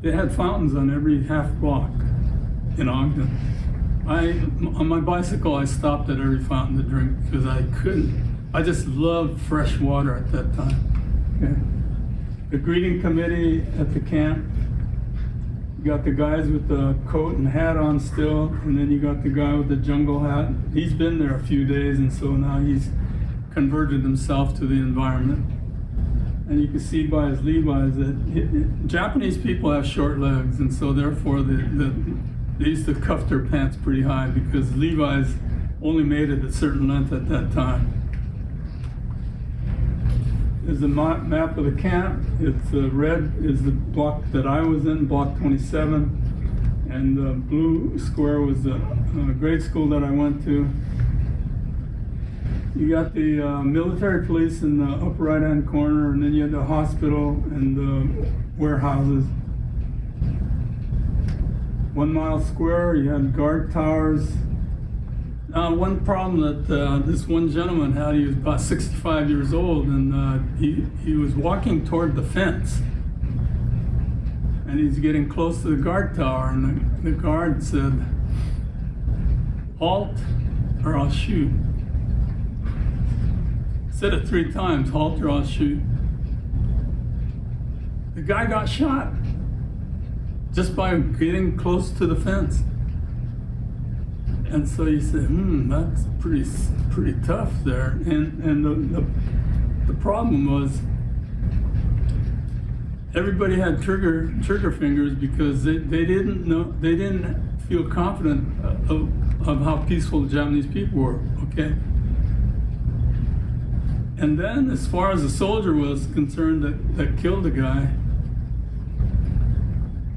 they had fountains on every half block in Ogden. On my bicycle, I stopped at every fountain to drink because I just loved fresh water at that time. Okay. The greeting committee at the camp. You got the guys with the coat and hat on still, and then you got the guy with the jungle hat. He's been there a few days, and so now he's converted himself to the environment. And you can see by his Levi's that Japanese people have short legs, and so therefore they used to cuff their pants pretty high because Levi's only made it a certain length at that time. There's a map of the camp. It's red is the block that I was in, block 27, and the blue square was the grade school that I went to. You got the military police in the upper right-hand corner, and then you had the hospital and the warehouses. 1 mile square, you had guard towers. One problem that this one gentleman had, he was about 65 years old, and he was walking toward the fence. And he's getting close to the guard tower, and the guard said, "Halt, or I'll shoot." Said it 3 times, "Halt, or I'll shoot." The guy got shot just by getting close to the fence. And so you say, that's pretty tough there. And the problem was everybody had trigger fingers because they didn't feel confident of how peaceful the Japanese people were. Okay. And then, as far as the soldier was concerned that killed the guy,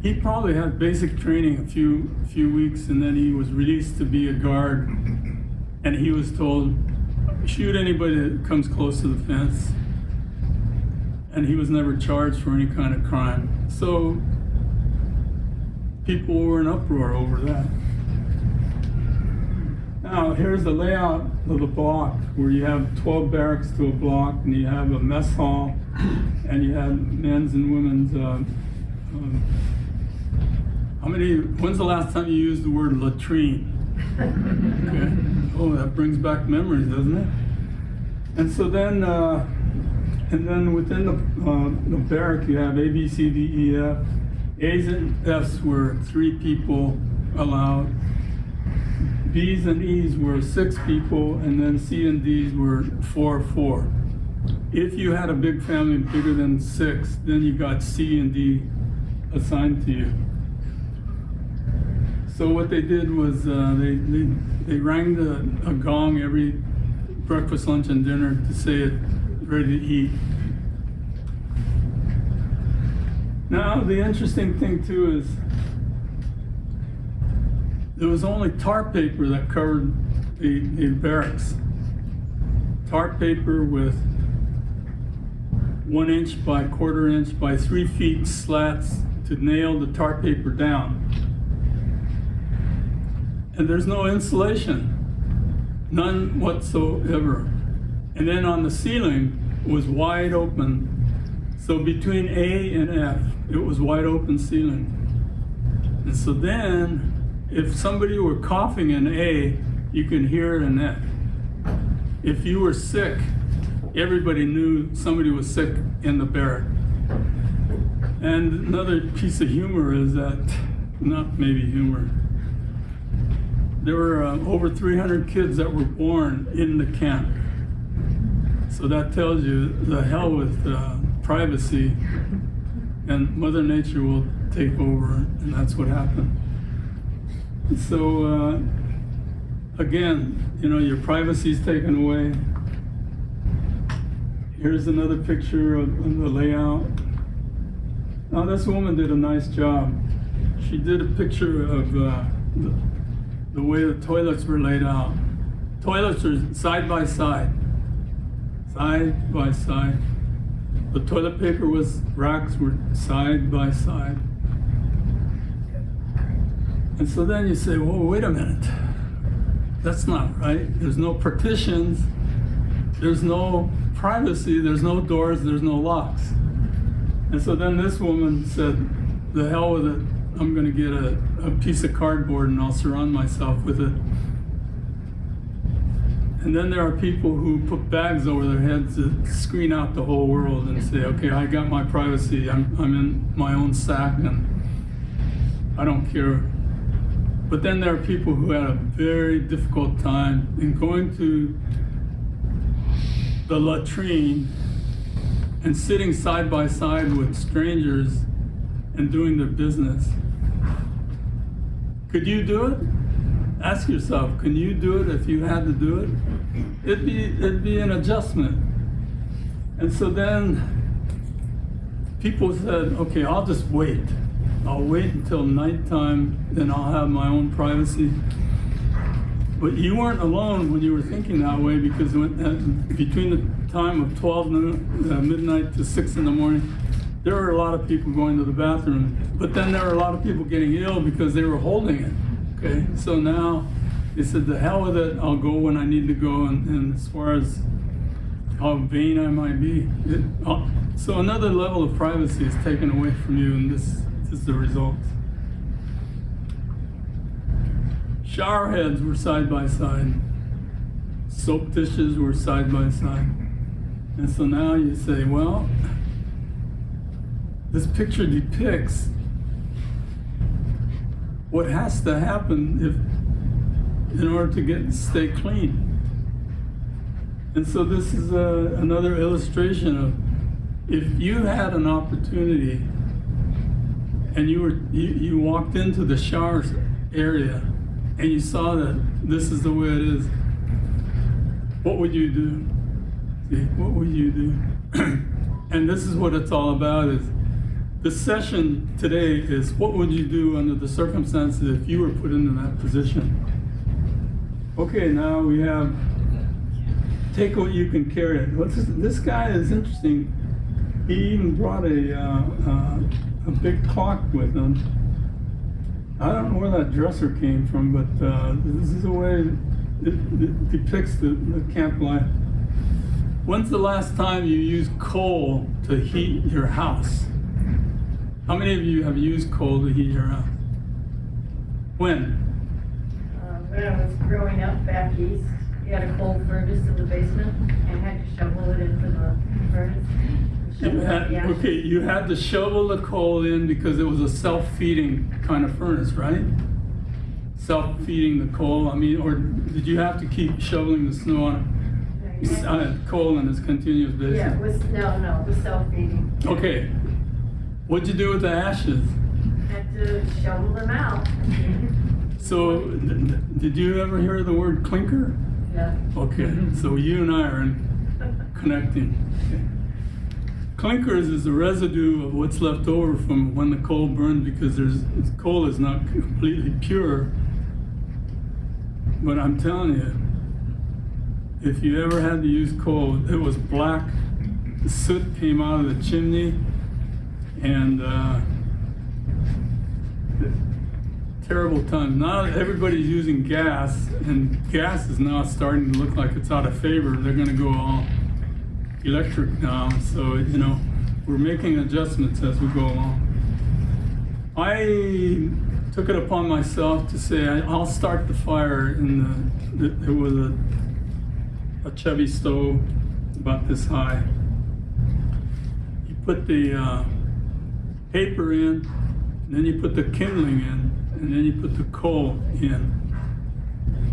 he probably had basic training a few weeks, and then he was released to be a guard, and he was told, shoot anybody that comes close to the fence, and he was never charged for any kind of crime. So people were in uproar over that. Now here's the layout of the block, where you have 12 barracks to a block, and you have a mess hall, and you have men's and women's when's the last time you used the word latrine? Okay. Oh, that brings back memories, doesn't it? And so then, within the barrack, you have A, B, C, D, E, F. A's and F's were 3 people allowed. B's and E's were 6 people, and then C and D's were 4. If you had a big family bigger than 6, then you got C and D assigned to you. So what they did was they rang a gong every breakfast, lunch, and dinner to say it ready to eat. Now the interesting thing too is there was only tar paper that covered the barracks. Tar paper with 1 inch by 1/4 inch by 3 feet slats to nail the tar paper down. And there's no insulation, none whatsoever. And then on the ceiling was wide open. So between A and F, it was wide open ceiling. And so then, if somebody were coughing in A, you can hear it in F. If you were sick, everybody knew somebody was sick in the barrack. And another piece of humor is that, not maybe humor, there were over 300 kids that were born in the camp. So that tells you the hell with privacy, and Mother Nature will take over, and that's what happened. So again, your privacy is taken away. Here's another picture of the layout. Now this woman did a nice job. She did a picture of the way the toilets were laid out. Toilets are side by side. Side by side. The toilet paper racks were side by side. And so then you say, well, wait a minute. That's not right. There's no partitions. There's no privacy. There's no doors. There's no locks. And so then this woman said, the hell with it. I'm going to get a piece of cardboard and I'll surround myself with it. And then there are people who put bags over their heads to screen out the whole world and say, okay, I got my privacy. I'm in my own sack and I don't care. But then there are people who had a very difficult time in going to the latrine and sitting side by side with strangers and doing their business. Could you do it? Ask yourself, can you do it if you had to do it? It'd be an adjustment. And so then people said, okay, I'll just wait. I'll wait until nighttime, then I'll have my own privacy. But you weren't alone when you were thinking that way, because between the time of 12 midnight to 6 in the morning, there were a lot of people going to the bathroom. But then there were a lot of people getting ill because they were holding it. Okay, so now they said, the hell with it, I'll go when I need to go, and as far as how vain I might be. So another level of privacy is taken away from you, and this is the result. Shower heads were side by side. Soap dishes were side by side. And so now you say, well, this picture depicts what has to happen in order to stay clean. And so this is another illustration of, if you had an opportunity and you walked into the shower area and you saw that this is the way it is, what would you do? See, what would you do? And this is what it's all about, is the session today is, what would you do under the circumstances if you were put into that position? Okay, now we have, take what you can carry. This guy is interesting. He even brought a big clock with him. I don't know where that dresser came from, but this is the way it depicts the camp life. When's the last time you used coal to heat your house? How many of you have used coal to heat your house? When? When I was growing up back east, we had a coal furnace in the basement and had to shovel it into the furnace. You had to shovel the coal in because it was a self-feeding kind of furnace, right? Self-feeding the coal. I mean, or did you have to keep shoveling the snow on it? Coal in its continuous basis? Yeah, it was, no, it was self-feeding. Okay. What'd you do with the ashes? Had to shovel them out. So, did you ever hear the word clinker? Yeah. Okay, so you and I are connecting. Okay. Clinkers is the residue of what's left over from when the coal burned, because coal is not completely pure. But I'm telling you, if you ever had to use coal, it was black. The soot came out of the chimney, and terrible time. Now everybody's using gas, and gas is now starting to look like it's out of favor. They're going to go all electric now, so we're making adjustments as we go along. I took it upon myself to say I'll start the fire there was a Chevy stove about this high. You put the paper in, and then you put the kindling in, and then you put the coal in.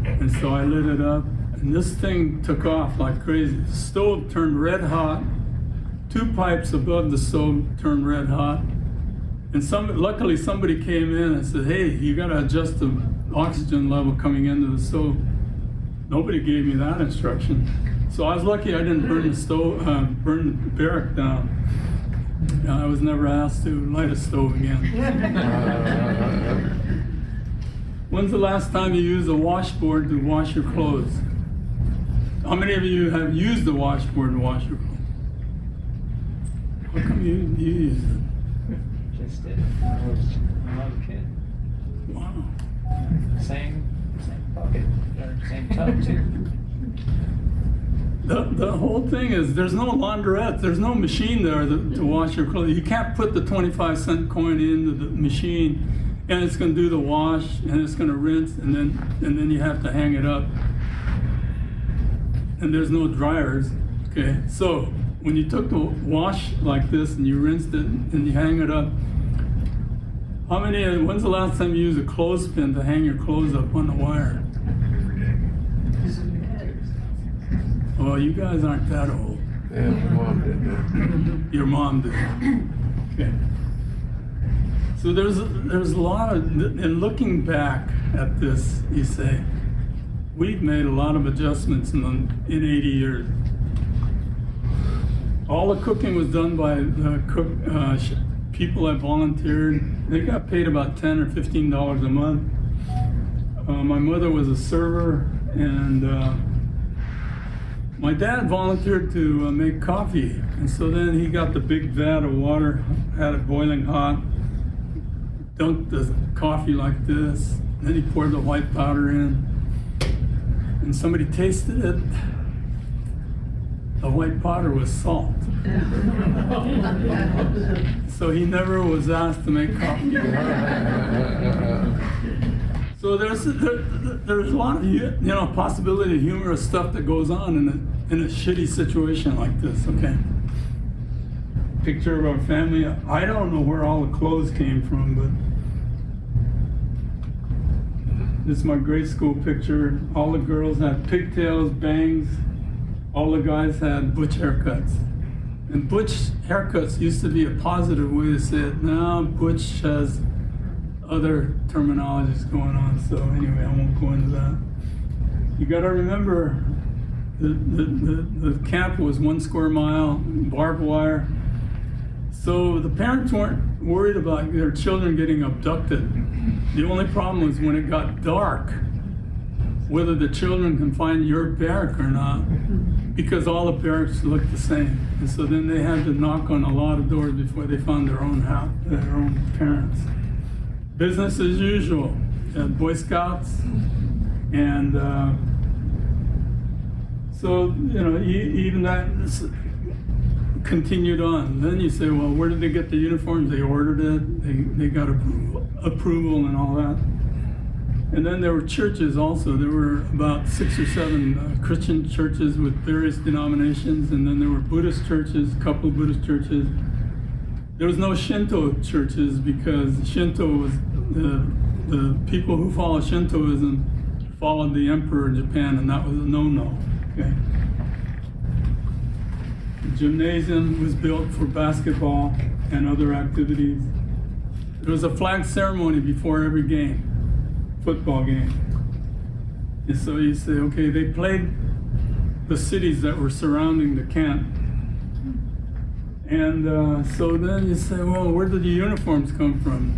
And so I lit it up, and this thing took off like crazy. The stove turned red hot. 2 pipes above the stove turned red hot. And luckily somebody came in and said, hey, you gotta adjust the oxygen level coming into the stove. Nobody gave me that instruction. So I was lucky I didn't burn the stove, burn the barrack down. I was never asked to light a stove again. When's the last time you used a washboard to wash your clothes? How many of you have used the washboard to wash your clothes? How come you used it? Just did. I was a kid. Wow. Same bucket, or same tub too. The whole thing is, there's no laundrette, there's no machine there to wash your clothes. You can't put the 25-cent coin into the machine and it's going to do the wash and it's going to rinse, and then you have to hang it up. and there's no dryers. Okay, so when you took the wash like this and you rinsed it and you hang it up, when's the last time you used a clothespin to hang your clothes up on the wire? Oh, you guys aren't that old. Yeah, my mom did that. Your mom did. Okay. So there's a lot of, and looking back at this, you say, we've made a lot of adjustments in 80 years. All the cooking was done by the people that volunteered. They got paid about $10 or $15 a month. My mother was a server, and my dad volunteered to make coffee. And so then he got the big vat of water, had it boiling hot, dunked the coffee like this, then he poured the white powder in, and somebody tasted it. The white powder was salt. So he never was asked to make coffee. So there's a lot of possibility of humorous stuff that goes on in a shitty situation like this. Okay. Picture of our family. I don't know where all the clothes came from, but this is my grade school picture. All the girls had pigtails, bangs. All the guys had butch haircuts. And butch haircuts used to be a positive way to say it. Now butch has other terminologies going on. So anyway, I won't go into that. You gotta remember, the camp was 1 square mile, barbed wire. So the parents weren't worried about their children getting abducted. The only problem was when it got dark, whether the children can find your barrack or not, because all the barracks looked the same. And so then they had to knock on a lot of doors before they found their own house, their own parents. Business as usual. Boy Scouts, and so even that continued on. Then you say, well, where did they get the uniforms? They ordered it. They got approval and all that. And then there were churches also. There were about 6 or 7 Christian churches with various denominations, and then there were Buddhist churches, a couple of Buddhist churches. There was no Shinto churches because Shinto was the people who follow Shintoism followed the emperor of Japan, and that was a no-no. Okay. The gymnasium was built for basketball and other activities. There was a flag ceremony before every game. Football game. And so you say, okay, they played the cities that were surrounding the camp. And so then you say, well, where did the uniforms come from?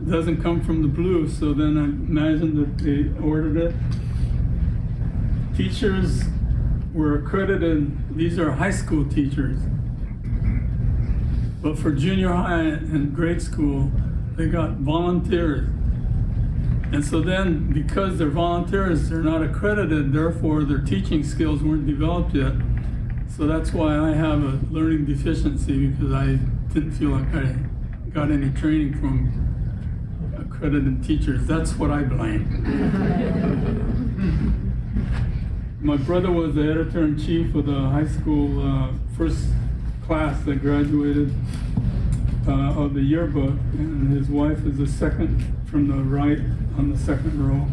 Doesn't come from the blue. So then I imagine that they ordered it. Teachers were accredited. These are high school teachers. But for junior high and grade school, they got volunteers. And so then, because they're volunteers, they're not accredited, therefore their teaching skills weren't developed yet. So that's why I have a learning deficiency, because I didn't feel like I got any training from accredited teachers. That's what I blame. My brother was the editor-in-chief of the high school first class that graduated of the yearbook, and his wife is the second from the right on the second row.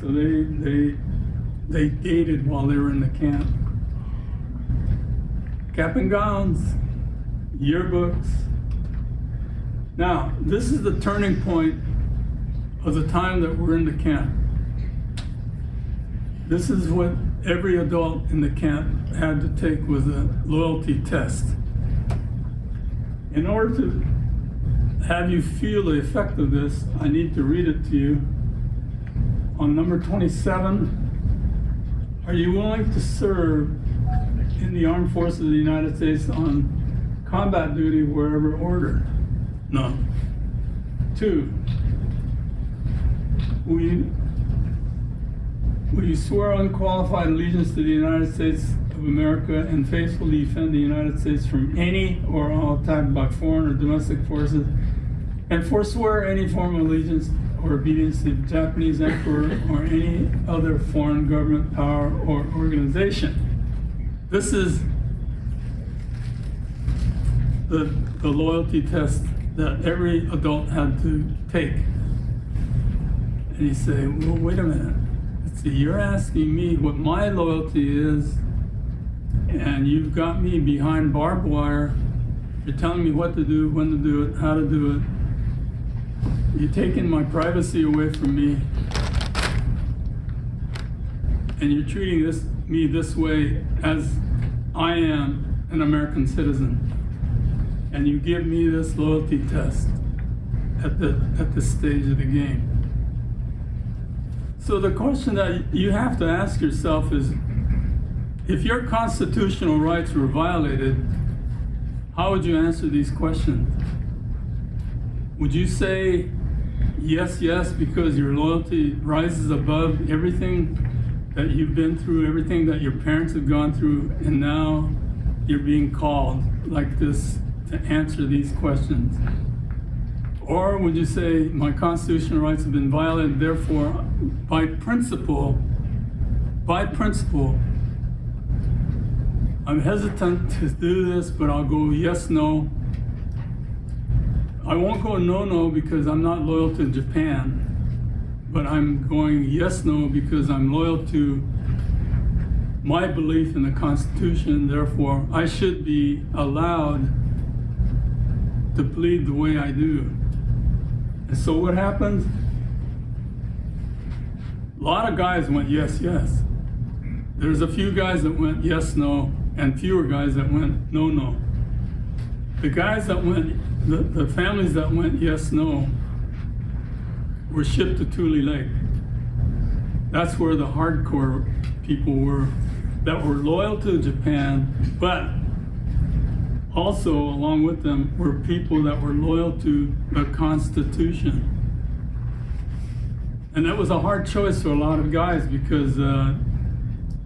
So they dated while they were in the camp. Cap and gowns, yearbooks. Now, this is the turning point of the time that we're in the camp. This is what every adult in the camp had to take, was a loyalty test. In order to have you feel the effect of this, I need to read it to you. On number 27, are you willing to serve in the armed forces of the United States on combat duty wherever ordered? No. 2, will you swear unqualified allegiance to the United States of America and faithfully defend the United States from any or all attack by foreign or domestic forces, and forswear any form of allegiance or obedience to the Japanese emperor or any other foreign government, power, or organization. This is the loyalty test that every adult had to take. And you say, well, wait a minute. See, you're asking me what my loyalty is, and you've got me behind barbed wire. You're telling me what to do, when to do it, how to do it. You're taking my privacy away from me. And you're treating me this way as I am an American citizen. And you give me this loyalty test at this stage of the game. So the question that you have to ask yourself is, if your constitutional rights were violated, how would you answer these questions? Would you say yes, yes, because your loyalty rises above everything that you've been through, everything that your parents have gone through, and now you're being called like this to answer these questions? Or would you say, my constitutional rights have been violated, therefore, by principle, I'm hesitant to do this, but I'll go yes, no. I won't go no, no, because I'm not loyal to Japan, but I'm going yes, no, because I'm loyal to my belief in the Constitution, therefore, I should be allowed to bleed the way I do. And so what happened? A lot of guys went yes, yes. There's a few guys that went yes, no, and fewer guys that went no, no. The guys that went, the families that went yes, no, were shipped to Tule Lake. That's where the hardcore people were, that were loyal to Japan, but also along with them were people that were loyal to the Constitution. And that was a hard choice for a lot of guys, because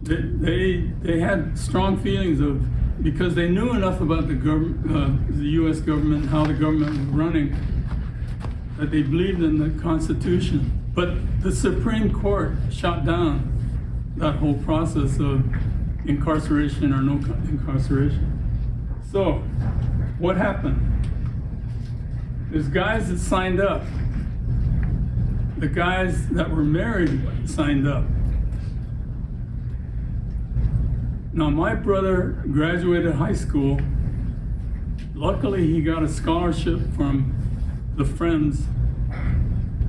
they had strong feelings of, because they knew enough about the U.S. government, how the government was running, that they believed in the Constitution. But the Supreme Court shot down that whole process of incarceration or no incarceration. So, what happened? There's guys that signed up. The guys that were married signed up. Now, my brother graduated high school. Luckily, he got a scholarship from the Friends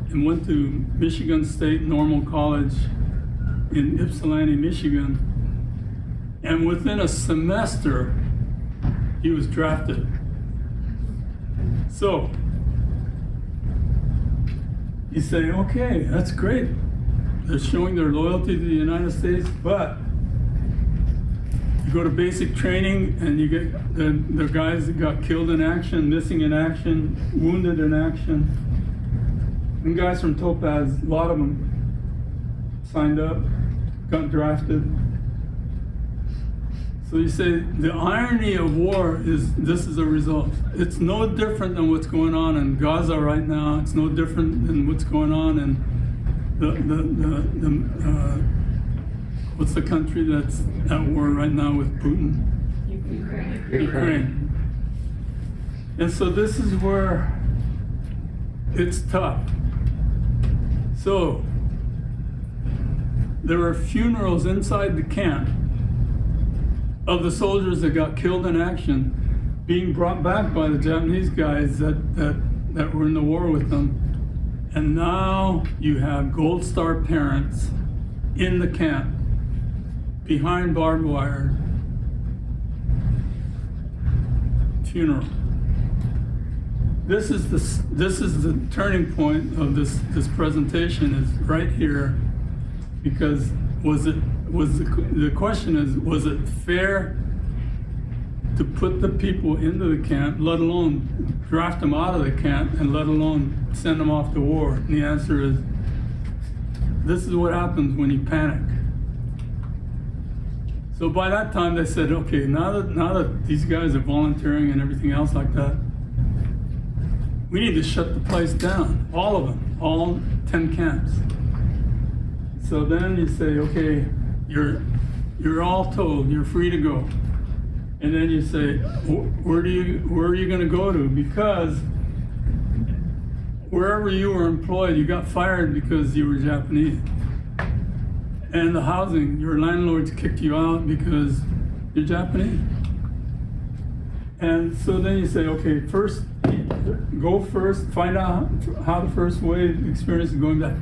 and went to Michigan State Normal College in Ypsilanti, Michigan. And within a semester, he was drafted. So, you say, okay, that's great. They're showing their loyalty to the United States, but you go to basic training and you get the guys that got killed in action, missing in action, wounded in action. And guys from Topaz, a lot of them signed up, got drafted. So you say the irony of war is this is a result. It's no different than what's going on in Gaza right now. It's no different than what's going on in what's the country that's at war right now with Putin? Ukraine. And so this is where it's tough. So there were funerals inside the camp of the soldiers that got killed in action, being brought back by the Japanese guys that were in the war with them. And now you have Gold Star parents in the camp, behind barbed wire, funeral. This is the turning point of this presentation, is right here, because the question is, was it fair to put the people into the camp, let alone draft them out of the camp, and let alone send them off to war? And the answer is, this is what happens when you panic. So by that time they said, okay, now that these guys are volunteering and everything else like that, we need to shut the place down, all of them, all 10 camps. So then you say, okay, you're all told you're free to go. And then you say, where are you going to go to? Because wherever you were employed, you got fired because you were Japanese. And the housing, your landlords kicked you out because you're Japanese. And so then you say, okay, first, go first, find out how the first wave experience is going back.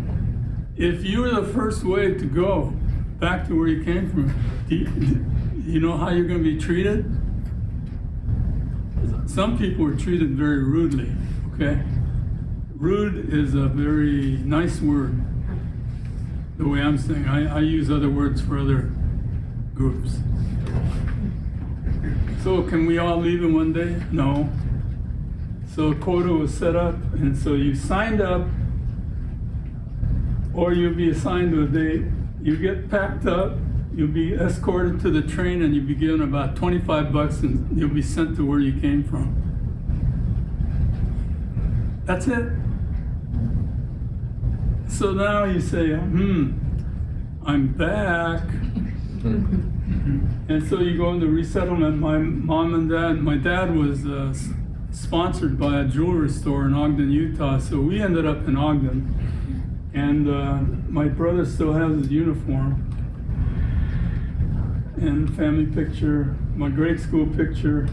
If you were the first wave to go back to where you came from, you know how you're going to be treated? Some people were treated very rudely, okay? Rude is a very nice word, the way I'm saying. I use other words for other groups. So can we all leave in one day? No. So a quota was set up, and so you signed up, or you'll be assigned to a date. You get packed up, you'll be escorted to the train, and you'll be given about $25, and you'll be sent to where you came from. That's it. So now you say, I'm back. And so you go into resettlement. My mom and dad, my dad was sponsored by a jewelry store in Ogden, Utah. So we ended up in Ogden. And my brother still has his uniform. And family picture, my grade school picture.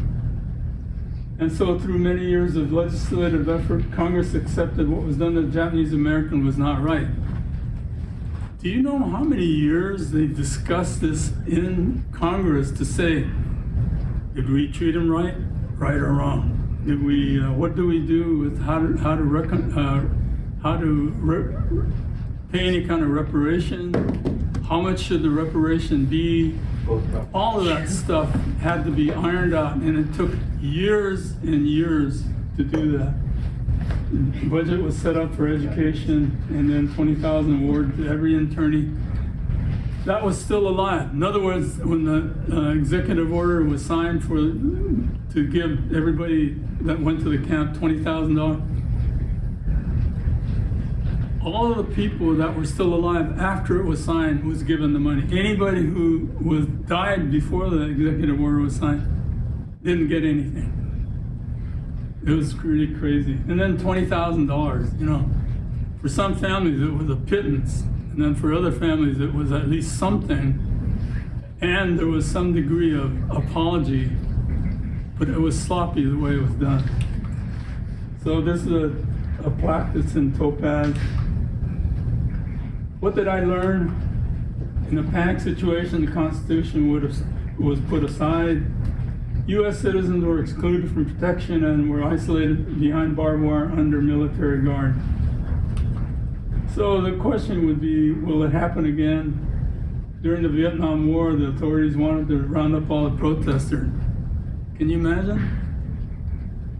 And so through many years of legislative effort, Congress accepted what was done to the Japanese American was not right. Do you know how many years they discussed this in Congress to say, did we treat him right or wrong? Did we? What do we do with how to pay any kind of reparation? How much should the reparation be? All of that stuff had to be ironed out, and it took years and years to do that. The budget was set up for education, and then $20,000 award to every internee. That was still alive. In other words, when the executive order was signed to give everybody that went to the camp $20,000, all of the people that were still alive after it was signed was given the money. Anybody who died before the executive order was signed didn't get anything. It was really crazy. And then $20,000, you know. For some families it was a pittance, and then for other families it was at least something. And there was some degree of apology, but it was sloppy the way it was done. So this is a plaque that's in topaz. What did I learn? In a panic situation, the Constitution was put aside. U.S. citizens were excluded from protection and were isolated behind barbed wire under military guard. So the question would be, will it happen again? During the Vietnam War, the authorities wanted to round up all the protesters. Can you imagine?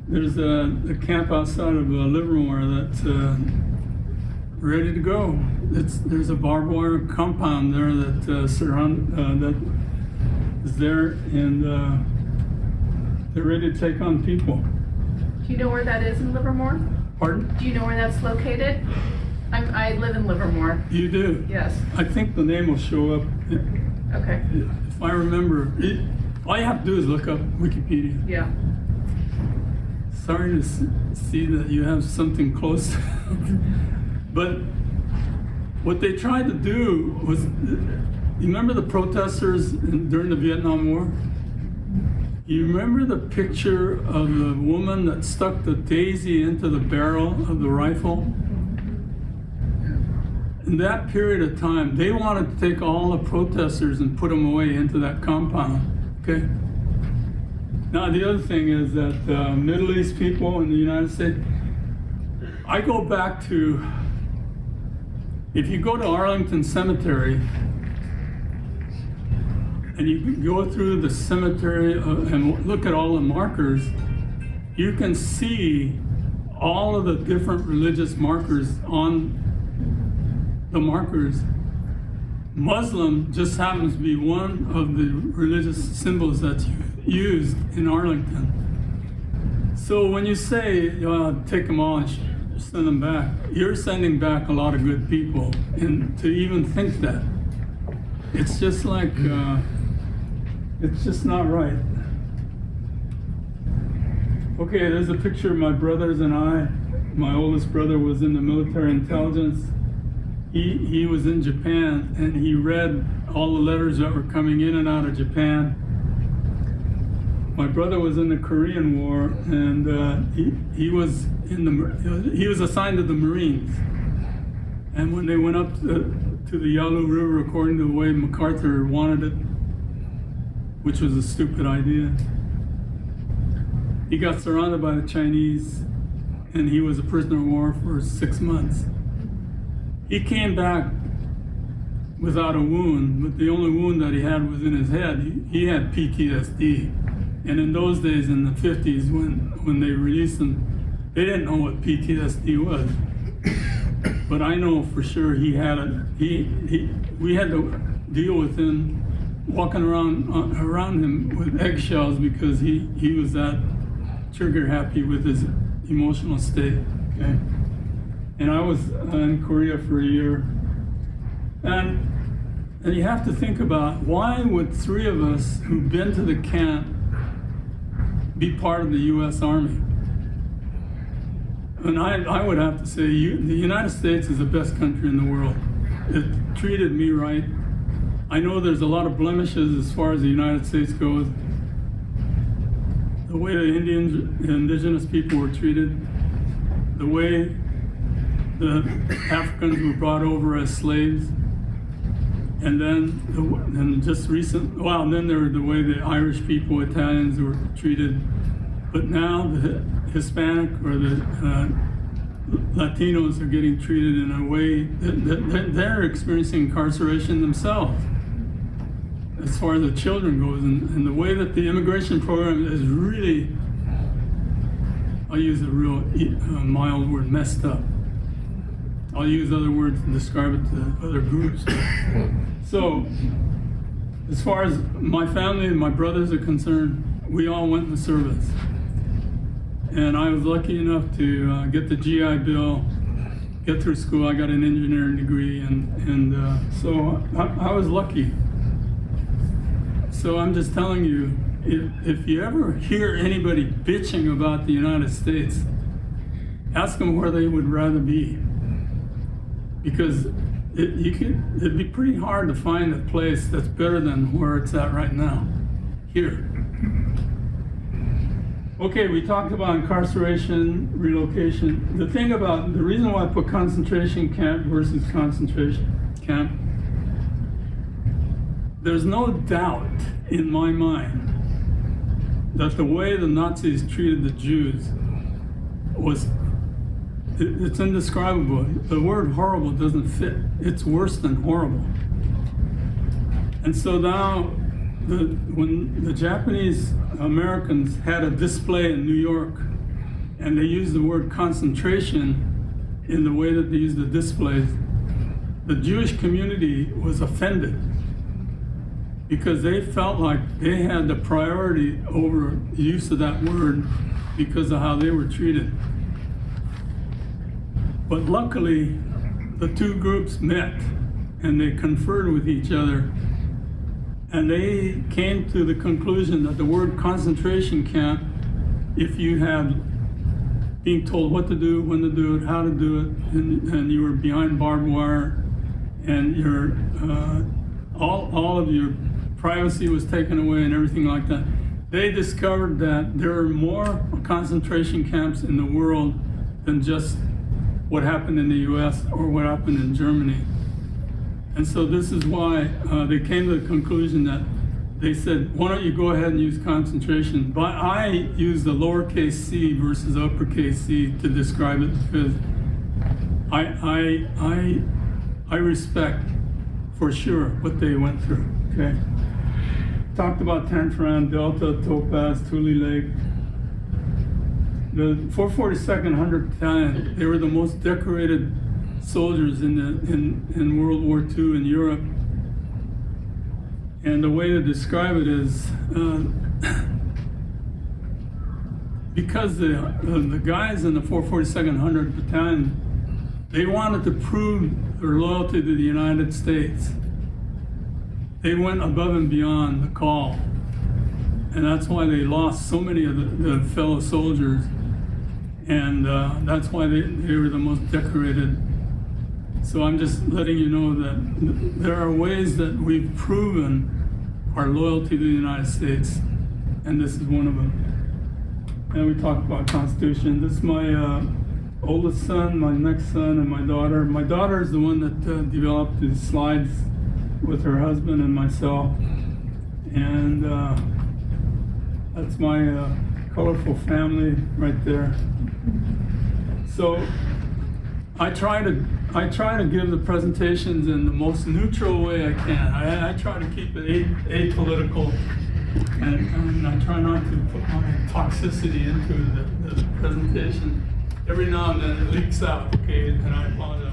There's a camp outside of Livermore that's ready to go. There's a barbed wire compound there that that is there, and they're ready to take on people. Do you know where that is in Livermore? Pardon? Do you know where that's located? I live in Livermore. You do? Yes. I think the name will show up. Okay. If I remember, all you have to do is look up Wikipedia. Yeah. Sorry to see that you have something close. But what they tried to do was, you remember the protesters during the Vietnam War? You remember the picture of the woman that stuck the daisy into the barrel of the rifle? In that period of time, they wanted to take all the protesters and put them away into that compound, okay? Now, the other thing is that Middle East people in the United States, I go back to, if you go to Arlington Cemetery, and you go through the cemetery and look at all the markers, you can see all of the different religious markers on the markers. Muslim just happens to be one of the religious symbols that's used in Arlington. So when you say take them all and send them back, you're sending back a lot of good people, and to even think that, it's just like, it's just not right. Okay, there's a picture of my brothers and I. My oldest brother was in the military intelligence. He was in Japan, and he read all the letters that were coming in and out of Japan. My brother was in the Korean War, and he was assigned to the Marines. And when they went up to the Yalu River, according to the way MacArthur wanted it, which was a stupid idea, he got surrounded by the Chinese, and he was a prisoner of war for 6 months. He came back without a wound, but the only wound that he had was in his head. He had PTSD. And in those days, in the 50s, when they released him, they didn't know what PTSD was. But I know for sure he had it. We had to deal with him walking around him with eggshells because he was that trigger happy with his emotional state. Okay, and I was in Korea for a year, and you have to think about, why would 3 of us who've been to the camp be part of the U.S. Army? And I would have to say, the United States is the best country in the world. It treated me right. I know there's a lot of blemishes as far as the United States goes. The way the indigenous people were treated, the way the Africans were brought over as slaves, and then then there were the way the Irish people, Italians were treated. But now the Hispanic or the Latinos are getting treated in a way that they're experiencing incarceration themselves, as far as the children goes, and the way that the immigration program is really, I'll use a real mild word, messed up. I'll use other words to describe it to other groups. So, as far as my family and my brothers are concerned, we all went in the service. And I was lucky enough to get the GI Bill, get through school. I got an engineering degree, and so I was lucky. So I'm just telling you, if you ever hear anybody bitching about the United States, ask them where they would rather be. Because it'd be pretty hard to find a place that's better than where it's at right now, here. Okay, we talked about incarceration, relocation. The reason why I put concentration camp versus concentration camp, there's no doubt in my mind that the way the Nazis treated the Jews it's indescribable. The word horrible doesn't fit. It's worse than horrible. And so now, when the Japanese Americans had a display in New York, and they used the word concentration in the way that they used the displays, the Jewish community was offended because they felt like they had the priority over the use of that word because of how they were treated. But luckily, the 2 groups met and they conferred with each other, and they came to the conclusion that the word concentration camp, if you had being told what to do, when to do it, how to do it, and you were behind barbed wire, and your all of your privacy was taken away and everything like that, they discovered that there are more concentration camps in the world than just what happened in the US or what happened in Germany. And so this is why they came to the conclusion that they said, why don't you go ahead and use concentration? But I use the lowercase c versus uppercase C to describe it, because I respect for sure what they went through, okay? Talked about Tantran, Delta, Topaz, Tule Lake. The 442nd 100th Battalion, they were the most decorated soldiers in World War II in Europe. And the way to describe it is, because the guys in the 442nd 100 Battalion, they wanted to prove their loyalty to the United States. They went above and beyond the call. And that's why they lost so many of the fellow soldiers. And that's why they were the most decorated. So I'm just letting you know that there are ways that we've proven our loyalty to the United States. And this is one of them. And we talked about Constitution. This is my oldest son, my next son, and my daughter. My daughter is the one that developed these slides with her husband and myself. And that's my colorful family right there. So I try to give the presentations in the most neutral way I can. I try to keep it apolitical, and I try not to put my toxicity into the presentation. Every now and then it leaks out, okay, and I apologize.